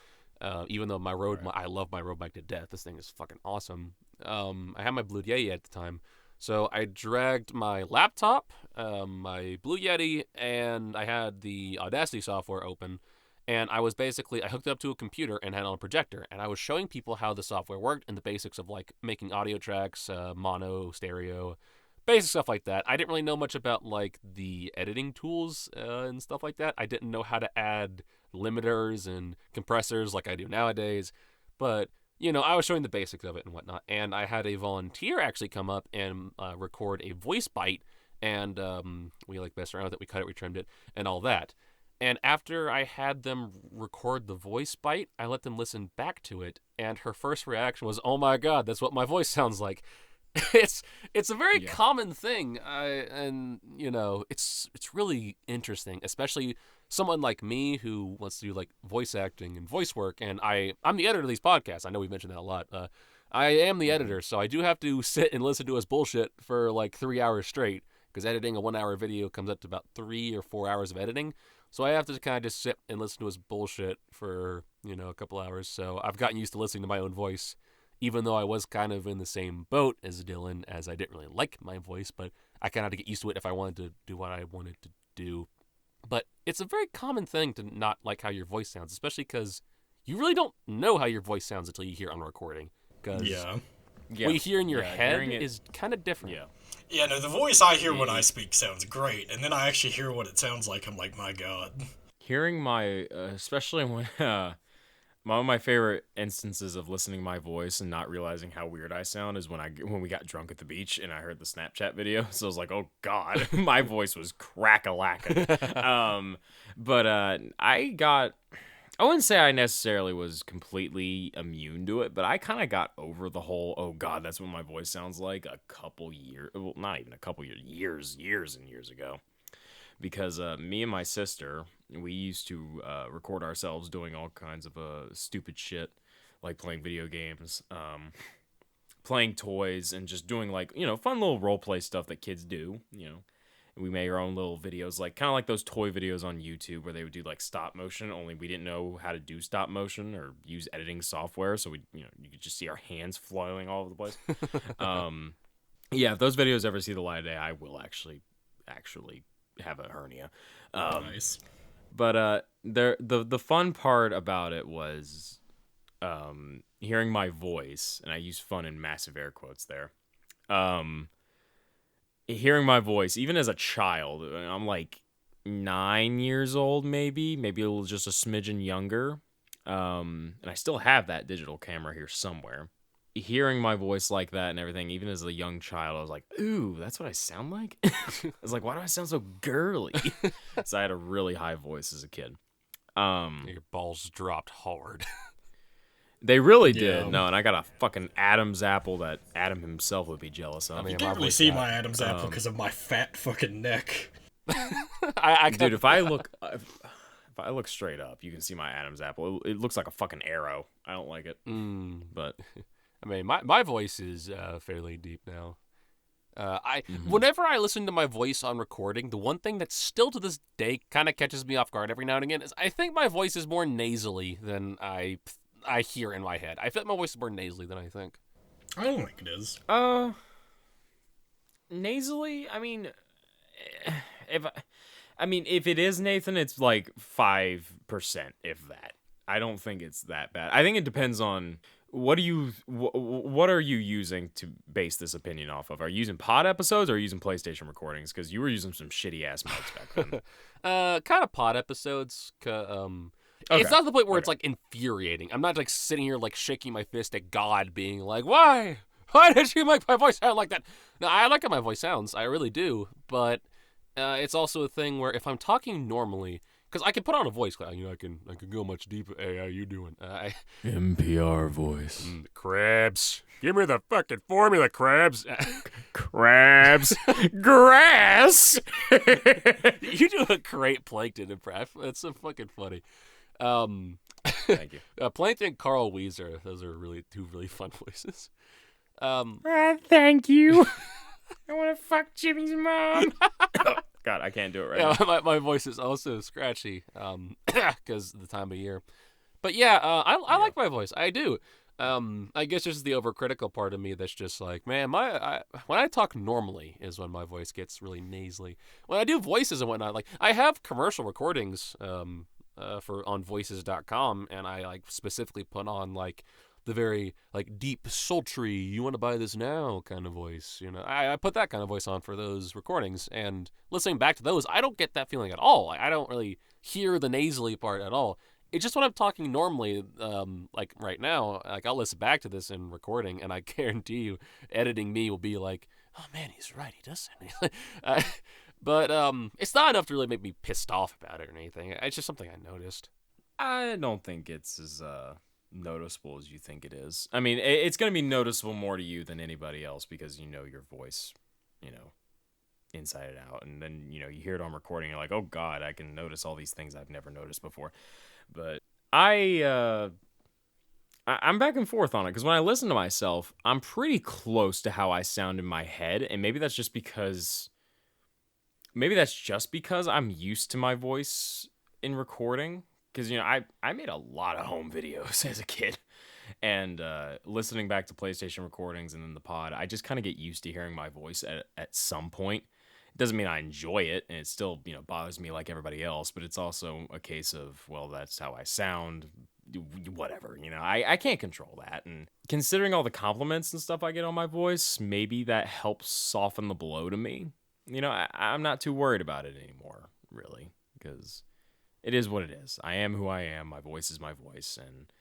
Even though I love my Rode mic to death. This thing is fucking awesome. I had my Blue Yeti at the time. So I dragged my laptop, my Blue Yeti, and I had the Audacity software open. And I hooked it up to a computer and had on a projector. And I was showing people how the software worked and the basics of making audio tracks, mono, stereo, basic stuff like that. I didn't really know much about the editing tools and stuff like that. I didn't know how to add limiters and compressors like I do nowadays. But, I was showing the basics of it and whatnot. And I had a volunteer actually come up and record a voice bite. And we messed around with it. We cut it, we trimmed it, and all that. And after I had them record the voice bite, I let them listen back to it. And her first reaction was, "Oh my God, that's what my voice sounds like." It's a very common thing, and it's really interesting, especially someone like me who wants to do voice acting and voice work. And I'm the editor of these podcasts. I know we've mentioned that a lot. I am the editor, so I do have to sit and listen to us bullshit for 3 hours straight, because editing a 1 hour video comes up to about 3 or 4 hours of editing. So I have to kind of just sit and listen to his bullshit for a couple hours. So I've gotten used to listening to my own voice, even though I was kind of in the same boat as Dylan, as I didn't really like my voice, but I kind of had to get used to it if I wanted to do what I wanted to do. But it's a very common thing to not like how your voice sounds, especially because you really don't know how your voice sounds until you hear it on recording. Because what you hear in your head is kind of different. Yeah, no, the voice I hear when I speak sounds great, and then I actually hear what it sounds like. I'm like, my God. Hearing especially when one of my favorite instances of listening to my voice and not realizing how weird I sound is when we got drunk at the beach and I heard the Snapchat video. So I was like, oh God, my voice was crack-a-lacking. But I wouldn't say I necessarily was completely immune to it, but I kind of got over the whole, oh God, that's what my voice sounds like a couple years, well, not even a couple years and years ago. Because me and my sister, we used to record ourselves doing all kinds of stupid shit, like playing video games, playing toys, and just doing fun little role play stuff that kids do. We made our own little videos, kind of like those toy videos on YouTube where they would do stop motion. Only we didn't know how to do stop motion or use editing software, so you could just see our hands flailing all over the place. If those videos ever see the light of day, I will actually have a hernia. Nice. But the fun part about it was hearing my voice, and I use fun in massive air quotes there. Hearing my voice, even as a child, I'm 9 years old, maybe just a smidgen younger. And I still have that digital camera here somewhere. hearing my voice like that and everything, even as a young child, I was like, ooh, that's what I sound like? I was like, why do I sound so girly? So I had a really high voice as a kid. Your balls dropped hard. They really did. No, and I got a fucking Adam's apple that Adam himself would be jealous of. I mean, You can't really see my Adam's apple because of my fat fucking neck. Dude, if I look straight up, you can see my Adam's apple. It looks like a fucking arrow. I don't like it. But I mean, my voice is fairly deep now. Whenever I listen to my voice on recording, the one thing that still to this day kind of catches me off guard every now and again is I think my voice is more nasally than I hear in my head. I feel like my voice is more nasally than I think. I don't think it is. Nasally. I mean, if it is Nathan, it's like 5%, if that. I don't think it's that bad. I think it depends on what are you using to base this opinion off of? Are you using pod episodes or are you using PlayStation recordings? Because you were using some shitty ass mics back then. Kind of pod episodes. Okay. It's not the point where it's like infuriating. I'm not like sitting here like shaking my fist at God, being like, "Why? Why did you make my voice sound like that?" No, I like how my voice sounds. I really do. But it's also a thing where if I'm talking normally, because I can put on a voice, I can go much deeper. Hey, how you doing? NPR voice. Crabs. Give me the fucking formula, crabs. Crabs. Grass. You do a great Plankton impression. That's so fucking funny. Thank you. Plankton and Carl Weezer. Those are really two really fun voices. Thank you. I want to fuck Jimmy's mom. God, I can't do it right now. My voice is also scratchy because of the time of year. But yeah, I like my voice. I do. I guess this is the overcritical part of me that's just like, man, when I talk normally is when my voice gets really nasally. When I do voices and whatnot, like I have commercial recordings on voices.com, and I like specifically put on like the very like deep, sultry, you want to buy this now kind of voice. I put that kind of voice on for those recordings, and listening back to those, I don't get that feeling at all. I don't really hear the nasally part at all. It's just when I'm talking normally, like right now, like I'll listen back to this in recording, and I guarantee you, editing me will be like, oh man, he's right, he does sound. But it's not enough to really make me pissed off about it or anything. It's just something I noticed. I don't think it's as noticeable as you think it is. I mean, it's going to be noticeable more to you than anybody else because you know your voice, inside and out. And then, you hear it on recording, you're like, oh God, I can notice all these things I've never noticed before. But I'm back and forth on it because when I listen to myself, I'm pretty close to how I sound in my head. And maybe that's just because I'm used to my voice in recording. Because, I made a lot of home videos as a kid. And listening back to PlayStation recordings and then the pod, I just kind of get used to hearing my voice at some point. It doesn't mean I enjoy it, and it still, bothers me like everybody else. But it's also a case of, well, that's how I sound, whatever. I can't control that. And considering all the compliments and stuff I get on my voice, maybe that helps soften the blow to me. I'm not too worried about it anymore, really, because it is what it is. I am who I am. My voice is my voice. And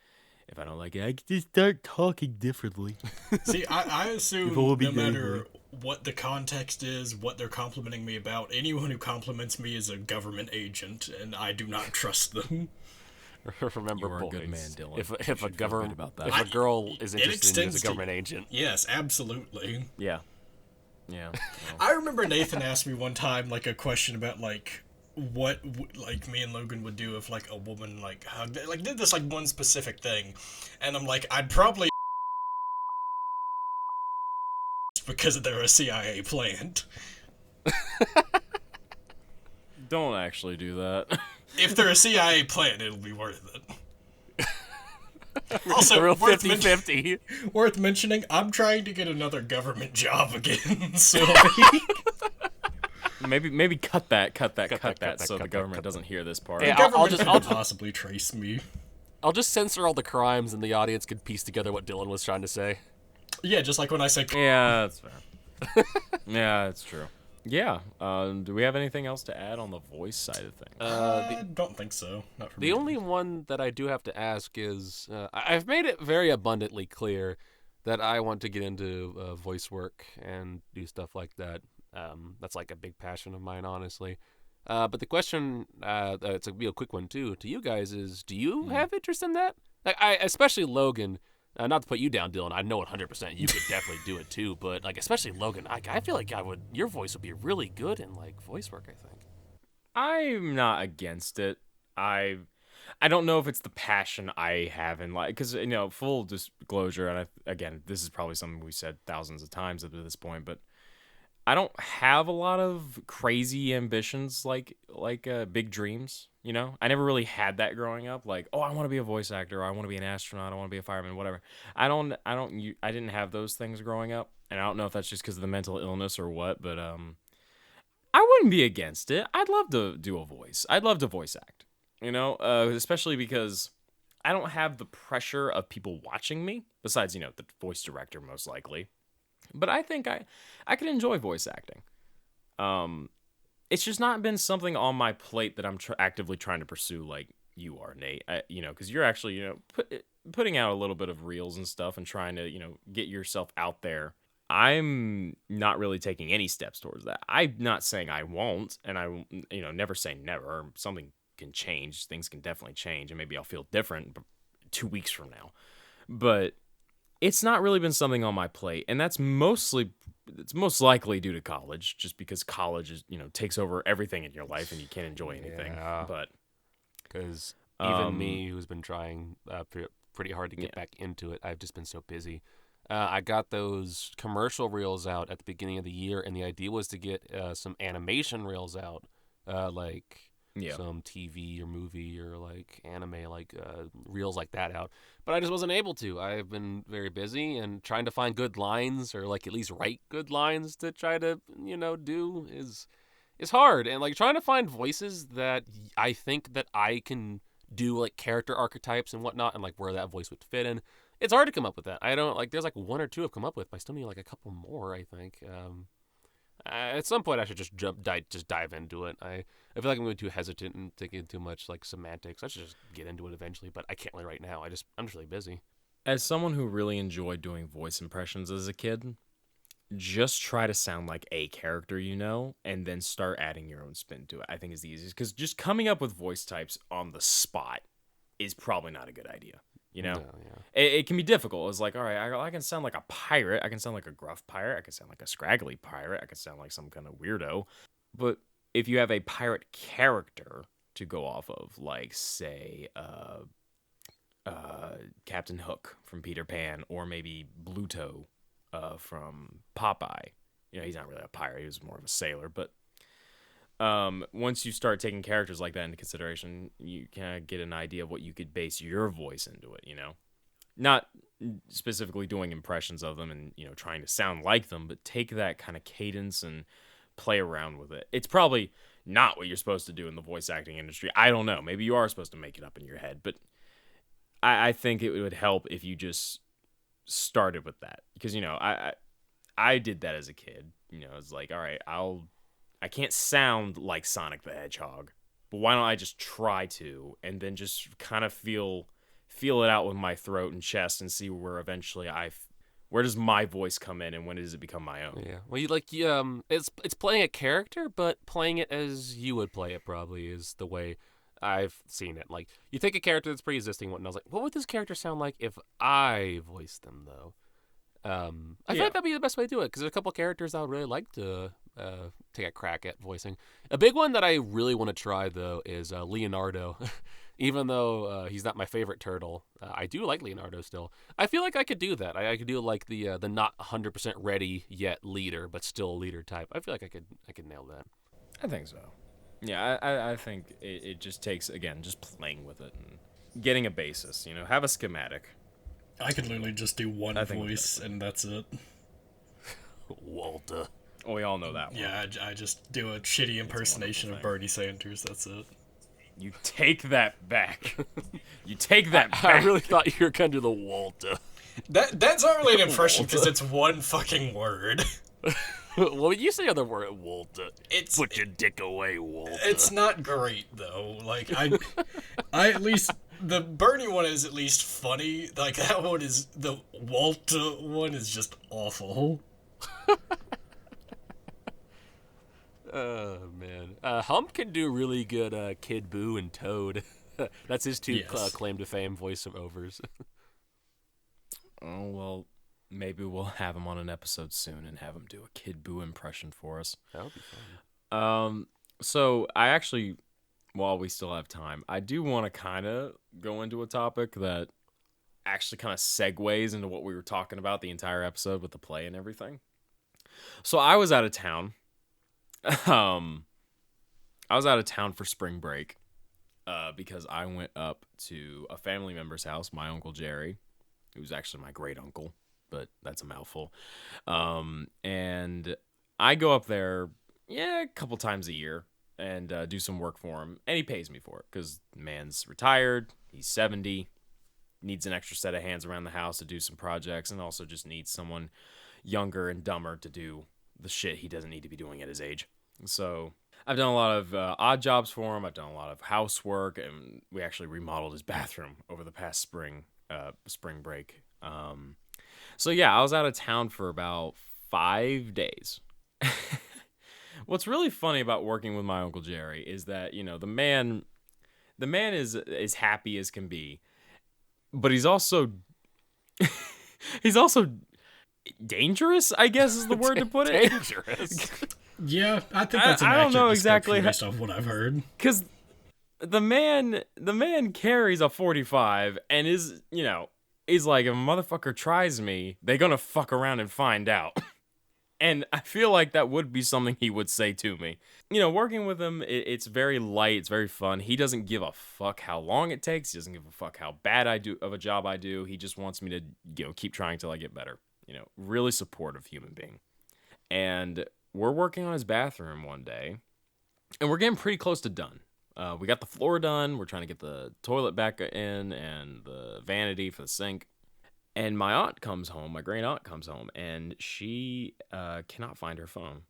if I don't like it, I can just start talking differently. See, I assume no matter what the context is, what they're complimenting me about, anyone who compliments me is a government agent, and I do not trust them. Remember, You're boys, a good man, Dylan. If a girl is interested in you as a government agent. Yes, absolutely. Yeah. Yeah. Well. I remember Nathan asked me one time, like, a question about, like, what like me and Logan would do if like a woman like hugged like did this like one specific thing, and I'm like, I'd probably because they're a CIA plant. Don't actually do that. If they're a CIA plant, it'll be worth it. Also, real 50-50. Worth mentioning, I'm trying to get another government job again, so Maybe cut that so the government doesn't hear this part. The government I'll possibly trace me. I'll just censor all the crimes and the audience can piece together what Dylan was trying to say. Yeah, just like when I say... Yeah, that's fair. Yeah, that's true. Yeah, do we have anything else to add on the voice side of things? I don't think so. Not for me. The only one that I do have to ask is, I've made it very abundantly clear that I want to get into voice work and do stuff like that. That's like a big passion of mine, honestly. But the question, it's be a quick one too, to you guys is: do you have interest in that? Like, especially Logan. Not to put you down, Dylan. I know 100% you could definitely do it too. But like, especially Logan, I feel like your voice would be really good in like voice work. I think. I'm not against it. I don't know if it's the passion I have in life, because full disclosure, and again, this is probably something we said thousands of times up to this point, but I don't have a lot of crazy ambitions like big dreams. I never really had that growing up. Like, oh, I want to be a voice actor, or I want to be an astronaut, I want to be a fireman, whatever. I didn't have those things growing up, and I don't know if that's just because of the mental illness or what, but I wouldn't be against it. I'd love to do a voice. I'd love to voice act. Especially because I don't have the pressure of people watching me, besides, the voice director most likely. But I think I could enjoy voice acting. It's just not been something on my plate that I'm actively trying to pursue like you are, Nate. Because you're actually, putting out a little bit of reels and stuff and trying to, get yourself out there. I'm not really taking any steps towards that. I'm not saying I won't, and I, never say never. Something can change. Things can definitely change, and maybe I'll feel different 2 weeks from now. But it's not really been something on my plate, and it's most likely due to college, just because college is, takes over everything in your life and you can't enjoy anything. Yeah. But because even me, who's been trying pretty hard to get back into it, I've just been so busy. I got those commercial reels out at the beginning of the year, and the idea was to get some animation reels out, some TV or movie or like anime, reels like that out. But I just wasn't able to. I've been very busy, and trying to find good lines, or like at least write good lines to try to, do is hard. And like trying to find voices that I think that I can do, like character archetypes and whatnot, and like where that voice would fit in. It's hard to come up with that. I don't like. There's like one or two I've come up with, but I still need like a couple more, I think. At some point, I should just dive into it. I feel like I'm going too hesitant and thinking too much like semantics. I should just get into it eventually, but I can't really right now. I'm just really busy. As someone who really enjoyed doing voice impressions as a kid, just try to sound like a character and then start adding your own spin to it. I think is the easiest, because just coming up with voice types on the spot is probably not a good idea. Yeah. It can be difficult. It's like, all right, I can sound like a pirate. I can sound like a gruff pirate. I can sound like a scraggly pirate. I can sound like some kind of weirdo. But if you have a pirate character to go off of, like, say, Captain Hook from Peter Pan, or maybe Bluto from Popeye. He's not really a pirate. He was more of a sailor. But once you start taking characters like that into consideration, you kind of get an idea of what you could base your voice into it, Not specifically doing impressions of them and, trying to sound like them, but take that kind of cadence and play around with it. It's probably not what you're supposed to do in the voice acting industry. I don't know. Maybe you are supposed to make it up in your head, but I think it would help if you just started with that. Because, I did that as a kid. It's like, all right, I can't sound like Sonic the Hedgehog, but why don't I just try to, and then just kind of feel it out with my throat and chest, and see where eventually where does my voice come in, and when does it become my own? Yeah. Well, it's playing a character, but playing it as you would play it probably is the way I've seen it. Like, you take a character that's pre-existing, and I was like, what would this character sound like if I voiced them, though? I feel like that'd be the best way to do it, because there's a couple characters I would really like to take a crack at voicing. A big one that I really want to try, though, is Leonardo. Even though he's not my favorite turtle, I do like Leonardo still. I feel like I could do that. I could do like the not 100% ready yet leader, but still a leader type. I feel like I could nail that. I think so. Yeah, I think it just takes, again, just playing with it and getting a basis. Have a schematic. I could literally just do one voice, and that's it. Walter. Oh, we all know that one. Yeah, I just do a shitty impersonation of Bernie Sanders, that's it. You take that back. You take that back. I really thought you were going to do the Walter. That's not really an impression, because it's one fucking word. Well, you say other word, Walter. Put your dick away, Walter. It's not great, though. Like, I at least The Bernie one is at least funny. Like, that one is, the Walt one is just awful. Oh man, Hump can do really good Kid Boo and Toad. That's his two Yes. claim to fame voiceovers. Oh, well, maybe we'll have him on an episode soon and have him do a Kid Boo impression for us. That would be fun. So I actually, while we still have time, I do want to kind of go into a topic that actually kind of segues into what we were talking about the entire episode with the play and everything. So I was out of town. I was out of town for spring break because I went up to a family member's house, my Uncle Jerry, who's actually my great uncle, but that's a mouthful. And I go up there, a couple times a year and do some work for him, and he pays me for it because the man's retired, he's 70, needs an extra set of hands around the house to do some projects, and also just needs someone younger and dumber to do the shit he doesn't need to be doing at his age. So I've done a lot of odd jobs for him. I've done a lot of housework, and we actually remodeled his bathroom over the past spring break. So yeah, I was out of town for about 5 days. What's really funny about working with my Uncle Jerry is that, the man is happy as can be, but he's also dangerous, I guess is the word to put it. Dangerous. Yeah, I think that's an I don't accurate know description exactly based off what I've heard. Because the man carries a 45 and is like, if a motherfucker tries me, they gonna fuck around and find out. And I feel like that would be something he would say to me. Working with him, it's very light, it's very fun. He doesn't give a fuck how long it takes. He doesn't give a fuck how bad I do of a job I do. He just wants me to, keep trying till I get better. Really supportive human being. And we're working on his bathroom one day, and we're getting pretty close to done. We got the floor done. We're trying to get the toilet back in and the vanity for the sink. And my great aunt comes home, and she cannot find her phone.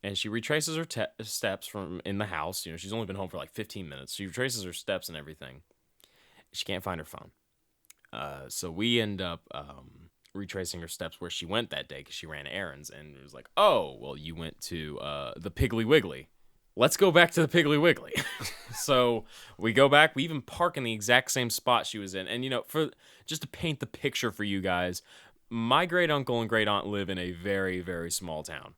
And she retraces her steps from in the house. She's only been home for like 15 minutes. She retraces her steps and everything. She can't find her phone. So we end up retracing her steps where she went that day because she ran errands. And it was like, oh, well, you went to the Piggly Wiggly. Let's go back to the Piggly Wiggly. So we go back. We even park in the exact same spot she was in. And, for just to paint the picture for you guys, my great uncle and great aunt live in a very, very small town.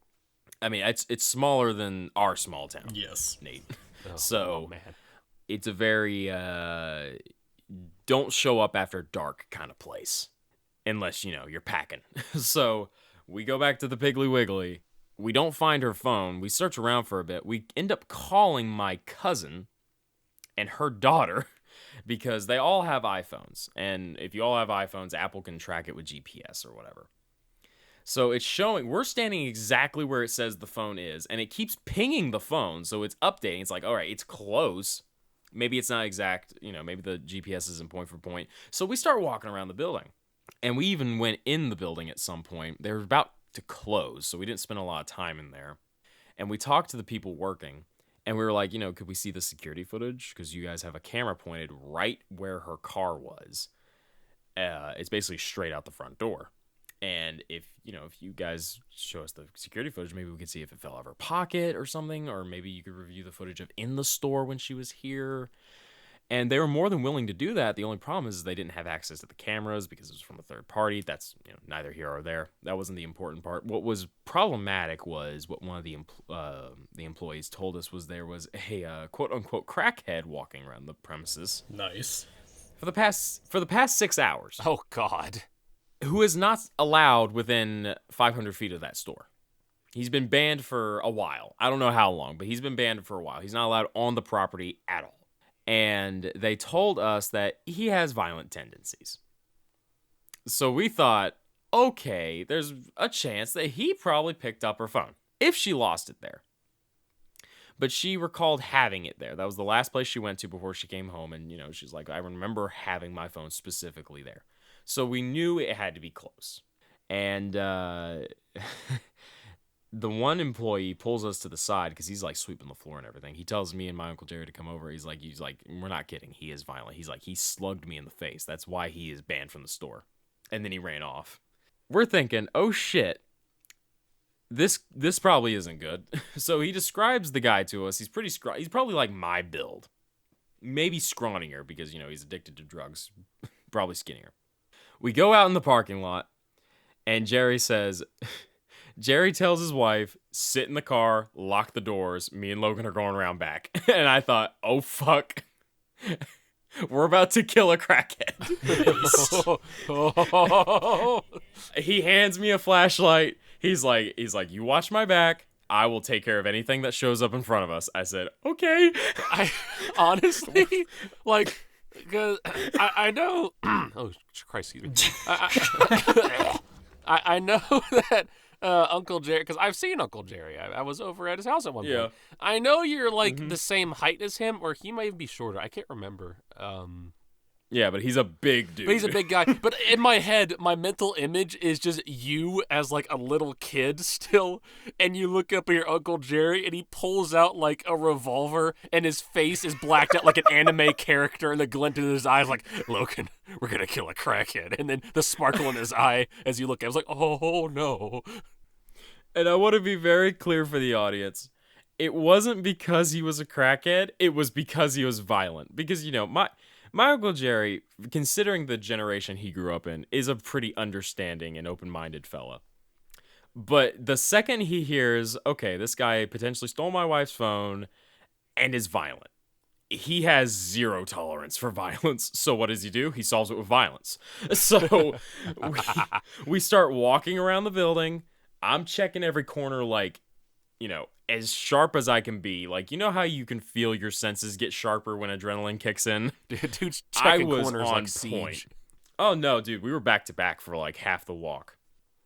I mean, it's smaller than our small town. Yes. Nate. Oh, man. It's a very don't show up after dark kind of place. Unless, you're packing. So we go back to the Piggly Wiggly. We don't find her phone. We search around for a bit. We end up calling my cousin and her daughter because they all have iPhones. And if you all have iPhones, Apple can track it with GPS or whatever. So it's showing, we're standing exactly where it says the phone is, and it keeps pinging the phone. So it's updating. It's like, all right, it's close. Maybe it's not exact. Maybe the GPS isn't point for point. So we start walking around the building. And we even went in the building at some point. They were about to close, so we didn't spend a lot of time in there. And we talked to the people working, and we were like, could we see the security footage? Because you guys have a camera pointed right where her car was. It's basically straight out the front door. And if you guys show us the security footage, maybe we could see if it fell out of her pocket or something, or maybe you could review the footage of in the store when she was here. And they were more than willing to do that. The only problem is they didn't have access to the cameras because it was from a third party. That's neither here or there. That wasn't the important part. What was problematic was what one of the employees told us was there was a quote unquote crackhead walking around the premises Nice. for the past 6 hours, Oh, God. who is not allowed within 500 feet of that store. He's been banned for a while. I don't know how long, but he's been banned for a while. He's not allowed on the property at all. And they told us that he has violent tendencies. So we thought, okay, there's a chance that he probably picked up her phone if she lost it there. But she recalled having it there. That was the last place she went to before she came home. And, she's like, I remember having my phone specifically there. So we knew it had to be close. And the one employee pulls us to the side because he's like sweeping the floor and everything. He tells me and my Uncle Jerry to come over. He's like, we're not kidding. He is violent. He's like, he slugged me in the face. That's why he is banned from the store. And then he ran off. We're thinking, oh shit, this probably isn't good. So he describes the guy to us. He's pretty he's probably like my build, maybe scrawnier because he's addicted to drugs, probably skinnier. We go out in the parking lot, and Jerry tells his wife, sit in the car, lock the doors. Me and Logan are going around back. And I thought, oh, fuck. We're about to kill a crackhead. He hands me a flashlight. He's like, you watch my back. I will take care of anything that shows up in front of us. I said, okay. I honestly, like, because I know. Oh, Christ, excuse me. I know that Uncle Jerry, because I've seen Uncle Jerry. I was over at his house at one point. I know you're like the same height as him, or he might even be shorter. I can't remember. Yeah, but he's a big dude. But he's a big guy. But in my head, my mental image is just you as like a little kid still, and you look up at your Uncle Jerry, and he pulls out like a revolver, and his face is blacked out like an anime character, and the glint in his eyes like, Logan, we're gonna kill a crackhead. And then the sparkle in his eye as you look at it, I was like, oh no. And I want to be very clear for the audience. It wasn't because he was a crackhead. It was because he was violent. Because, my Uncle Jerry, considering the generation he grew up in, is a pretty understanding and open-minded fella. But the second he hears, okay, this guy potentially stole my wife's phone and is violent, he has zero tolerance for violence. So what does he do? He solves it with violence. So we start walking around the building. I'm checking every corner like, as sharp as I can be. Like, how you can feel your senses get sharper when adrenaline kicks in? Dude's I checking was corners on like point. Siege. Oh, no, dude. We were back to back for like half the walk.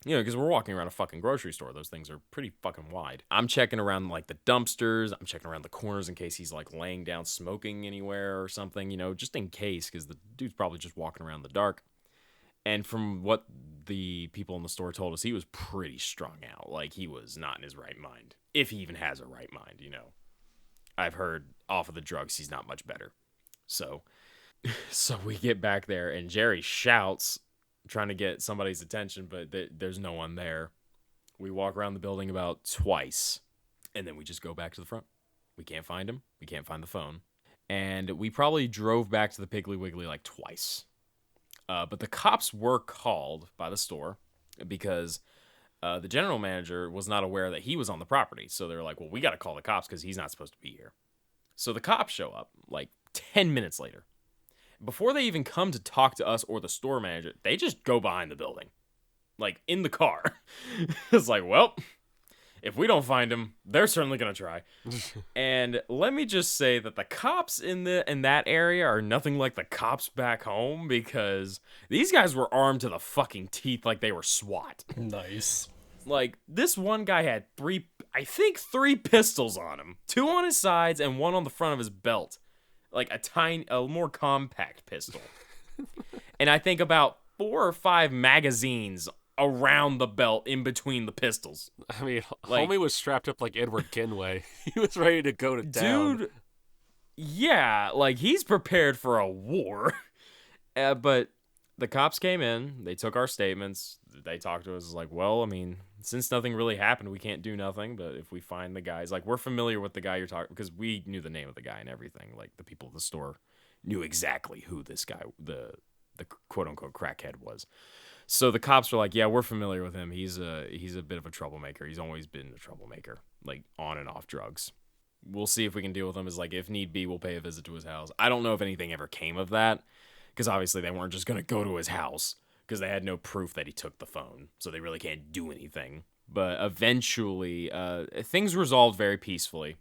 Because we're walking around a fucking grocery store. Those things are pretty fucking wide. I'm checking around like the dumpsters. I'm checking around the corners in case he's like laying down smoking anywhere or something, just in case, because the dude's probably just walking around in the dark. And from what the people in the store told us, he was pretty strung out. Like, he was not in his right mind. If he even has a right mind, I've heard off of the drugs, he's not much better. So we get back there, and Jerry shouts, trying to get somebody's attention, but there's no one there. We walk around the building about twice, and then we just go back to the front. We can't find him. We can't find the phone. And we probably drove back to the Piggly Wiggly like twice. But the cops were called by the store because the general manager was not aware that he was on the property. So they were like, well, we got to call the cops because he's not supposed to be here. So the cops show up like 10 minutes later. Before they even come to talk to us or the store manager, they just go behind the building, like in the car. It's like, well, if we don't find him, they're certainly going to try. And let me just say that the cops in that area are nothing like the cops back home, because these guys were armed to the fucking teeth like they were SWAT. Nice. Like, this one guy had three pistols on him. 2 on his sides and 1 on the front of his belt. Like a more compact pistol. And I think about 4 or 5 magazines around the belt in between the pistols. I mean, homie was strapped up like Edward Kenway. He was ready to go to town. Dude, yeah, like he's prepared for a war. But the cops came in, they took our statements, they talked to us like, well, I mean, since nothing really happened, we can't do nothing, but if we find the guys, like, we're familiar with the guy you're talking, because we knew the name of the guy and everything. Like, the people at the store knew exactly who this guy, the quote-unquote crackhead was. So the cops were like, yeah, we're familiar with him. He's a bit of a troublemaker. He's always been a troublemaker, like, on and off drugs. We'll see if we can deal with him. Is like, if need be, we'll pay a visit to his house. I don't know if anything ever came of that, because obviously they weren't just going to go to his house, because they had no proof that he took the phone, so they really can't do anything. But eventually, things resolved very peacefully.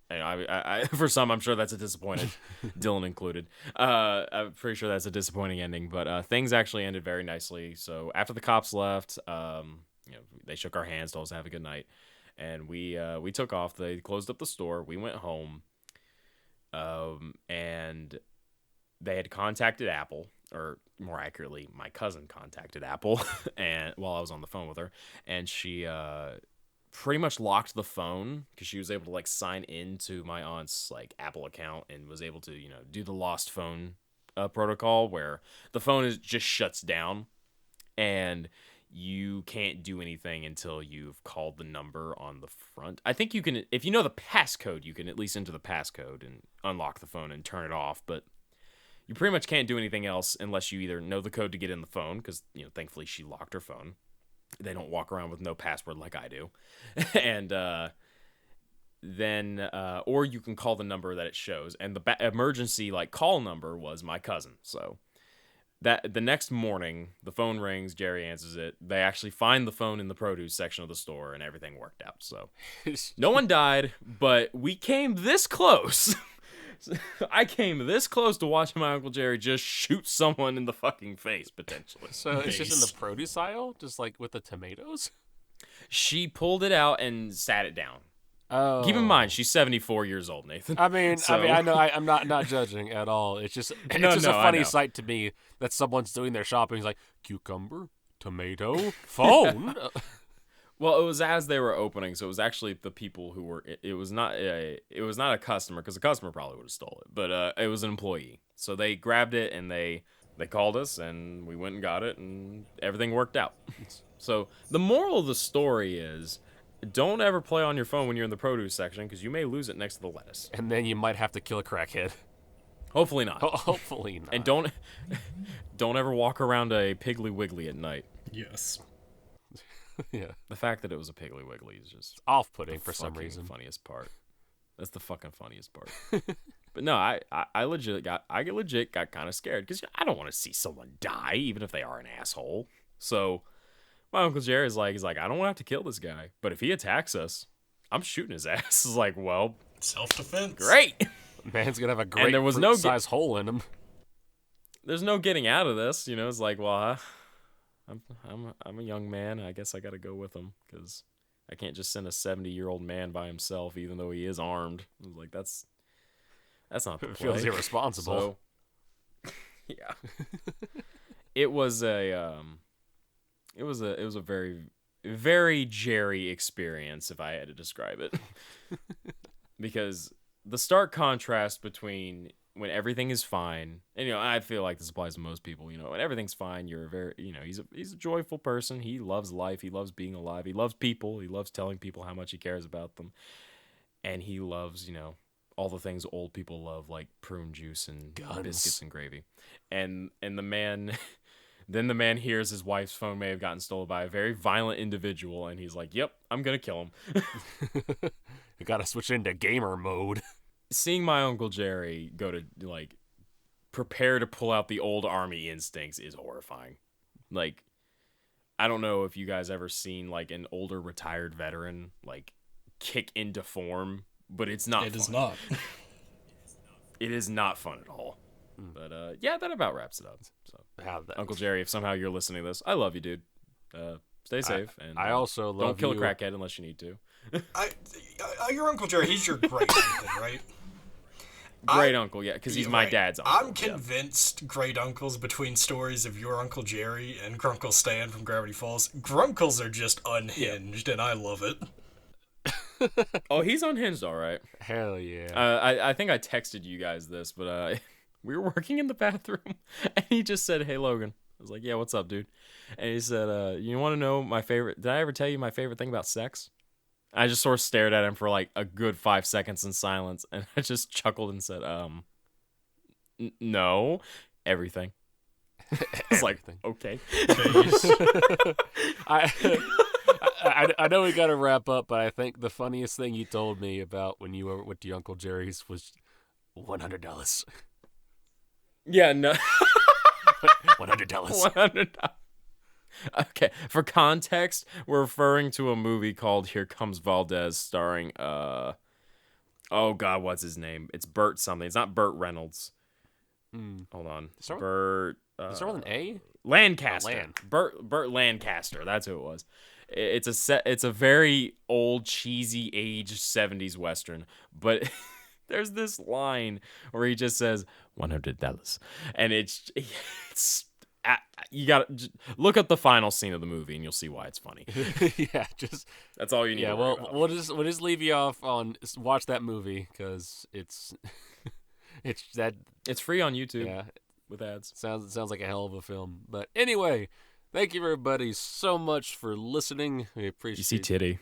I for some, I'm sure that's a disappointed, Dylan included. I'm pretty sure that's a disappointing ending, but things actually ended very nicely. So after the cops left, they shook our hands, told us to have a good night, and we took off. They closed up the store. We went home, and they had contacted Apple, or more accurately, my cousin contacted Apple, and while I was on the phone with her, and she pretty much locked the phone because she was able to like sign into my aunt's like Apple account and was able to, do the lost phone protocol where the phone just shuts down and you can't do anything until you've called the number on the front. I think you can, if you know the passcode, you can at least enter the passcode and unlock the phone and turn it off, but you pretty much can't do anything else unless you either know the code to get in the phone, because, thankfully she locked her phone. They don't walk around with no password like I do. And then, or you can call the number that it shows. And the emergency like call number was my cousin. So that the next morning, the phone rings, Jerry answers it. They actually find the phone in the produce section of the store, and everything worked out. So no one died, but we came this close. I came this close to watching my Uncle Jerry just shoot someone in the fucking face, potentially. So it's just in the produce aisle, just like with the tomatoes? She pulled it out and sat it down. Oh. Keep in mind, she's 74 years old, Nathan. I mean, I know I'm not judging at all. It's just a funny sight to me that someone's doing their shopping. He's like, cucumber, tomato, phone. Well, it was as they were opening, so it was actually the people who were. It was not a customer, because the customer probably would have stole it, but it was an employee. So they grabbed it and they called us, and we went and got it, and everything worked out. So the moral of the story is, don't ever play on your phone when you're in the produce section, because you may lose it next to the lettuce. And then you might have to kill a crackhead. Hopefully not. Hopefully not. And don't ever walk around a Piggly Wiggly at night. Yes. Yeah. The fact that it was a Piggly Wiggly is just off-putting for some reason. Funniest part. That's the fucking funniest part. But no, I legit got kind of scared, because I don't want to see someone die, even if they are an asshole. So my Uncle Jerry's like, he's like, I don't want to have to kill this guy, but if he attacks us, I'm shooting his ass. It's like, well, self-defense. Great. Man's gonna have a great and there was no size hole in him. There's no getting out of this, It's like, well, I'm a young man. I guess I got to go with him, because I can't just send a 70-year-old man by himself, even though he is armed. I was like, that's not the play. Feels irresponsible. So, yeah. It was a very, very Jerry experience, if I had to describe it. Because the stark contrast between when everything is fine, and I feel like this applies to most people, when everything's fine, you're a very, he's a joyful person. He loves life. He loves being alive. He loves people. He loves telling people how much he cares about them. And he loves, all the things old people love, like prune juice and biscuits and gravy. And the man then the man hears his wife's phone may have gotten stolen by a very violent individual, and he's like, yep, I'm gonna kill him. You gotta switch into gamer mode. Seeing my Uncle Jerry go to, like, prepare to pull out the old army instincts is horrifying. Like, I don't know if you guys ever seen, like, an older retired veteran, like, kick into form, but it's not fun. It is not. It is not fun at all. But, yeah, that about wraps it up. So, Uncle Jerry, if somehow you're listening to this, I love you, dude. Stay safe. And I also love you. Don't kill a crackhead unless you need to. Your Uncle Jerry, he's your great uncle, right? Great uncle, yeah, because he's my dad's uncle. I'm convinced great uncles, between stories of your Uncle Jerry and Grunkle Stan from Gravity Falls, Grunkles are just unhinged, and I love it. Oh, he's unhinged, all right. Hell yeah. I think I texted you guys this, but we were working in the bathroom, and he just said, hey, Logan. I was like, yeah, what's up, dude? And he said, you want to know my favorite... Did I ever tell you my favorite thing about sex? I just sort of stared at him for like a good 5 seconds in silence, and I just chuckled and said, no, everything. I was like, okay. I know we gotta wrap up, but I think the funniest thing you told me about when you went to your Uncle Jerry's was $100. Yeah, no. $100. $100. Okay, for context, we're referring to a movie called Here Comes Valdez, starring oh god, what's his name? It's Burt something. It's not Burt Reynolds. Hold on. Burt Is there with an A? Lancaster. Burt Lancaster. That's who it was. It's a very old, cheesy, aged 70s Western, but there's this line where he just says $100, and it's You got to look up the final scene of the movie and you'll see why it's funny. Yeah, just That's all you need. yeah. to worry Well, about. we'll just leave you off on watch that movie because it's it's that It's free on YouTube yeah. with ads. Sounds like a hell of a film. But anyway, thank you everybody so much for listening. We appreciate. You see titty.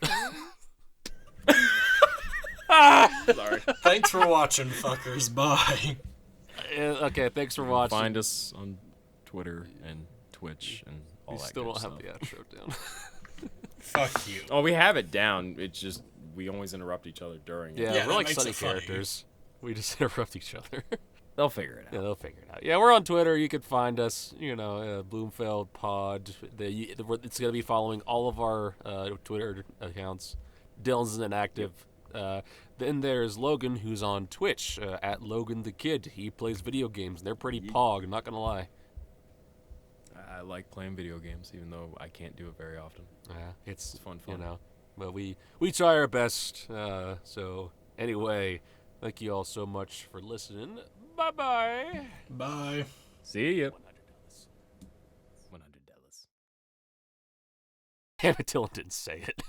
Sorry. Thanks for watching, fuckers. Bye. Okay, thanks for watching. Find us on Twitter and Twitch and all We that still good don't stuff. have the outro down. Fuck you. Oh, we have it down. It's just we always interrupt each other during it. Yeah, Yeah, we're that like makes sunny it funny. characters. We just interrupt each other. They'll figure it out. Yeah, they'll figure it out. Yeah, we're on Twitter. You can find us, Bloomfeld Pod. It's going to be following all of our Twitter accounts. Dylan's inactive. Then there's Logan, who's on Twitch, at Logan the Kid. He plays video games. They're pretty pog, not going to lie. I like playing video games, even though I can't do it very often. Yeah, it's fun. But we try our best. So anyway, thank you all so much for listening. Bye-bye. Bye. See ya. $100. Damn it, Dylan didn't say it.